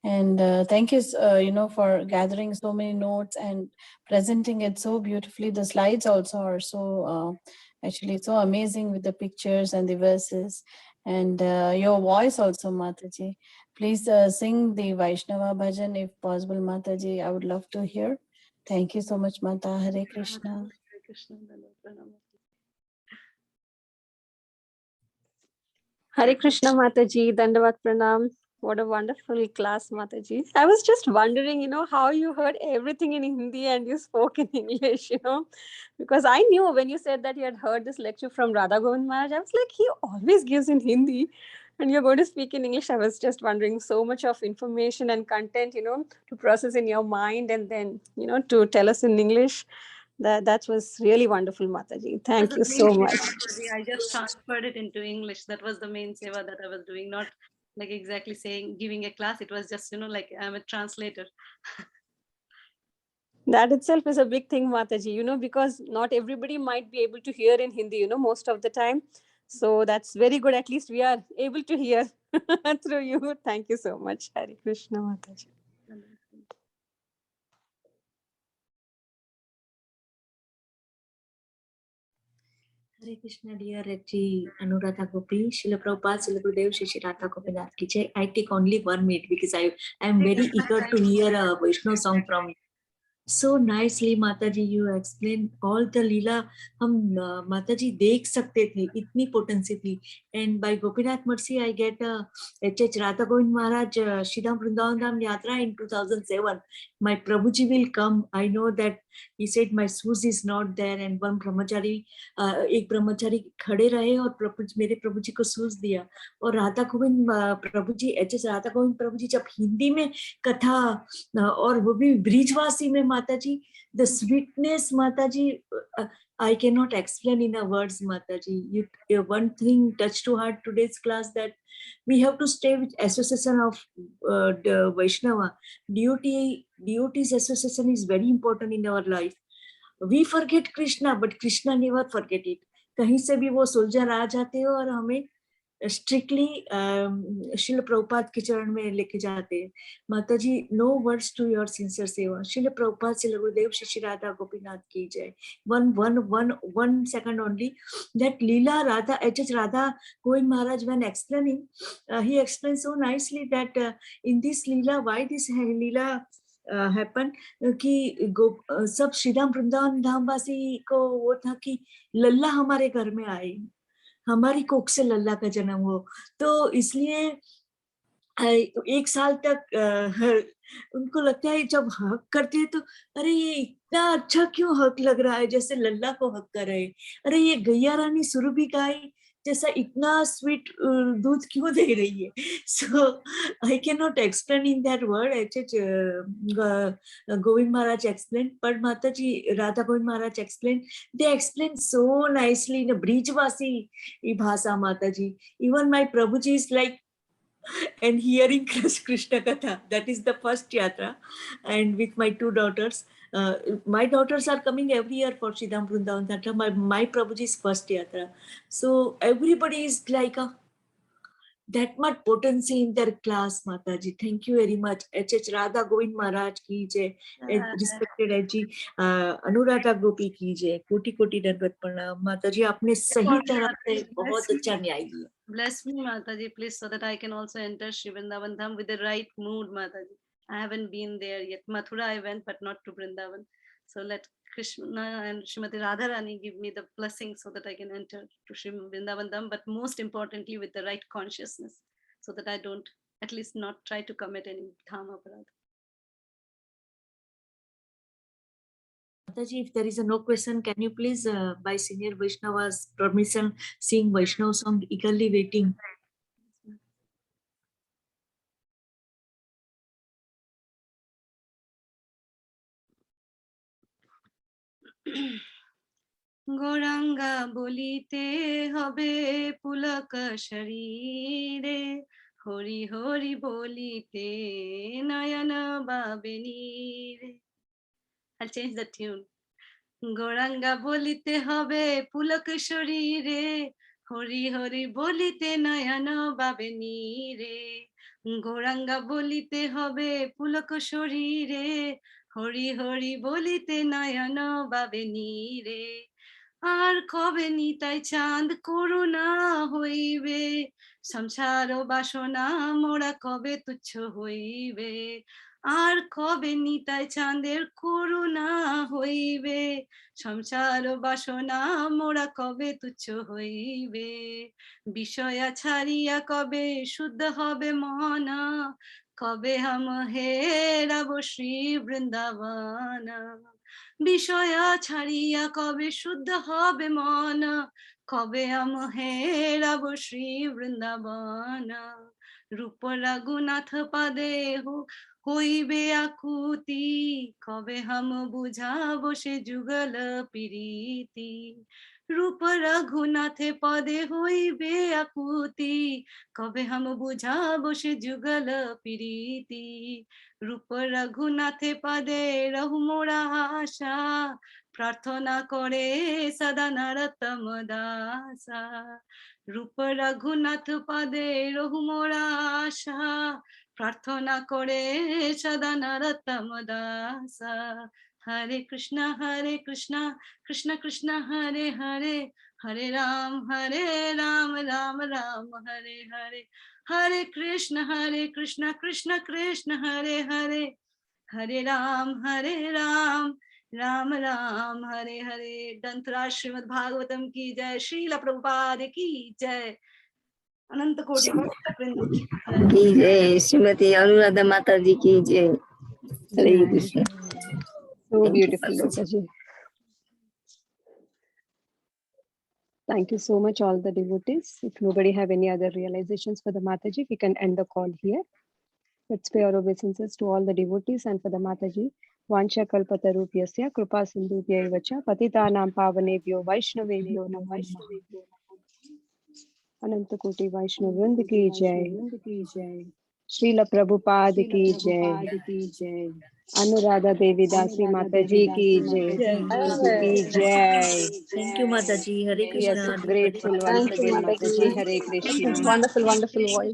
And thank you, for gathering so many notes and presenting it so beautifully. The slides also are so, actually so amazing with the pictures and the verses. And your voice also, Mataji. Please sing the Vaishnava bhajan if possible, Mataji. I would love to hear. Thank you so much, Mata. Hare Krishna. Hare Krishna, Dandavat Pranam. Hare Krishna, Mataji, Dandavat Pranam. What a wonderful class, Mataji. I was just wondering, how you heard everything in Hindi and you spoke in English, because I knew when you said that you had heard this lecture from Radha Govind Maharaj, I was like, he always gives in Hindi and you're going to speak in English. I was just wondering, so much of information and content, to process in your mind and then, to tell us in English. That was really wonderful, Mataji. Thank you so much. I just transferred it into English. That was the main seva that I was doing, not like exactly giving a class. It was just, like I'm a translator. That itself is a big thing, Mataji, because not everybody might be able to hear in Hindi, most of the time. So that's very good. At least we are able to hear through you. Thank you so much. Hare Krishna, Mataji. Hare Krishna, dear Reggie, Anuradha Gopi, Srila Prabhupada, Srila Gurudev, Shri Radha Gopinath ki jai. I take only 1 minute because I am very eager to hear a Vaishnav song from you. So nicely, Mataji, you explained all the Leela. हम Mataji देख सकते थे, इतनी potency थी. And by Gopinath Mercy, I get H.H. Radha Govind Maharaj Shridham Vrindavan Dham Yatra in 2007. My Prabhuji will come. I know that he said my shoes is not there, and one brahmachari, एक ब्रह्मचारी खड़े रहे और मेरे प्रभु जी को shoes दिया. और राधा गोविंद प्रभु जी, HS Radha Govind प्रभु जी जब हिंदी में कथा, और वो भी ब्रिजवासी में, माता जी, the sweetness, माता जी, I cannot explain in a words, Mataji. One thing touched to heart today's class, that we have to stay with association of the Vaishnava. Devotees association is very important in our life. We forget Krishna, but Krishna never forget it. कहीं से भी वो soldier आ जाते हो और हमें strictly शिल प्रभुपाद के चरण में लेके जाते हैं. Mata ji, no words to your sincere seva. Srila Prabhupada, शिल गुरुदेव, श्री राधा गोपीनाथ की जय. One second only. That Lila Radha, H.H. Radha Govind Maharaj, when explaining, he explained so nicely that in this Lila, why this Lila happen, कि सब श्रीधाम वृंदावन धामवासी को वो था कि लल्ला हमारे घर में आए, हमारी कोख से लल्ला का जन्म हो. तो इसलिए एक साल तक उनको लगता है, जब हक करते हैं तो अरे ये इतना अच्छा क्यों हक लग रहा है, जैसे लल्ला को हक कर रहे. अरे ये गैया रानी सुरभि गाय जैसा इतना स्वीट दूध क्यों दे रही है. So I can not explain in that word. Govind Maharaj explain, पर Mata ji Radha Govind Maharaj explain, they explain so nicely in Brijwasi bhasha. Mata ji, even my Prabhu ji is like and hearing Krishna Katha. That is the first yatra, and with my two daughters. My daughters are coming every year for Shridham Vrindavan Yatra. My Prabhuji's first yatra. So everybody is like that much potency in their class, Mataji. Thank you very much. H.H. Radha Govind Maharaj ki jai. Respected H.G. Anuradha Gopi ki jai. Koti koti dandavat pranam. Mataji, आपने सही तरह से बहुत अच्छा न्याय दिया. Bless me, Mataji, please, so that I can also enter Shri Vrindavan Dham with the right mood, Mataji. I haven't been there yet. Mathura I went, but not to Vrindavan. So let Krishna and Srimati Radharani give me the blessing so that I can enter to Shri Vrindavan Dham, but most importantly with the right consciousness, so that I don't, at least not try to commit any dhamma aparadha. Mataji, if there is no question, can you please, by senior Vaishnava's permission, sing Vaishnava song, eagerly waiting. Gauranga বলিতে হবে পুলক শরীরে, হরি হরি বলিতে নয়ন বাবেনি রে. I'll change the tune. Gauranga বলিতে হবে পুলক শরীরে, হরি হরি বলিতে নয়ন বাবেনি রে. গৌরাঙ্গা বলিতে হবে পুলক শরীরে, হরি হরি বলিতে নয়ন বাবেনি রে. আর কবে নিতাই চাঁদ করুণা হইবে, সংসার বাসনা মোরা কবে তুচ্ছ হইবে. আর কবে নিতাই চাঁদের করুণা হইবে, সংসার বাসনা মোরা কবে তুচ্ছ হইবে. বিষয়া ছাড়িয়া কবে শুদ্ধ হবে মন, কবে হাম হেরাব শ্রী বৃন্দাবন. বিষয়া ছাড়িয়া কবে শুদ্ধ হবে মন, কবে হাম হেরাব শ্রী বৃন্দাবন. রূপ রঘুনাথ পাদে হইবে আকুতি, কবে হাম বুঝাবো সে যুগল প্রীতি. রূপ রঘুনাথে পদে হইবে আকুতি, কবে হাম বুঝাবো সে যুগল প্রীতি. রূপ রঘুনাথে পদে রহু মোরা আশা, প্রার্থনা করে সদা নরতম দাসা. রূপ রঘুনাথ পদে রহু মোরা আশা, প্রার্থনা করে সদা নরতম দাসা. হরে কৃষ্ণ কৃষ্ণ কৃষ্ণ হরে হরে, হরে রাম রাম রাম হরে হরে. হরে কৃষ্ণ কৃষ্ণ কৃষ্ণ হরে হরে, হরে রাম राम राम हरे हरे. दंतराज श्रीमद् भागवतम की जय. श्रील प्रभुपाद की जय. अनंत कोटि वृंद की जय. श्रीमती अनुराधा माता जी की जय. हरे Krishna. So So Thank you, beautiful, Mataji. Mataji. Thank you so much, all the devotees. If nobody have any other realizations for the Mataji, we can end the call here. Let's pay our obeisances to all the devotees and for the Mataji. Vansha kalpatarupyasya kripa sindhubhyaiva cha patitanam pavanebhyo vaishnavebhyo namo namaha. Ananta Koti Vaishnav Vrind ki jai. Srila Prabhupada ki jai. Anuradha Devi Dasi Mataji ki jai. Thank you, Mataji. Hare We are Krishna. so grateful once Thank you, again, Mataji. Mataji. Hare Krishna. Wonderful, wonderful voice.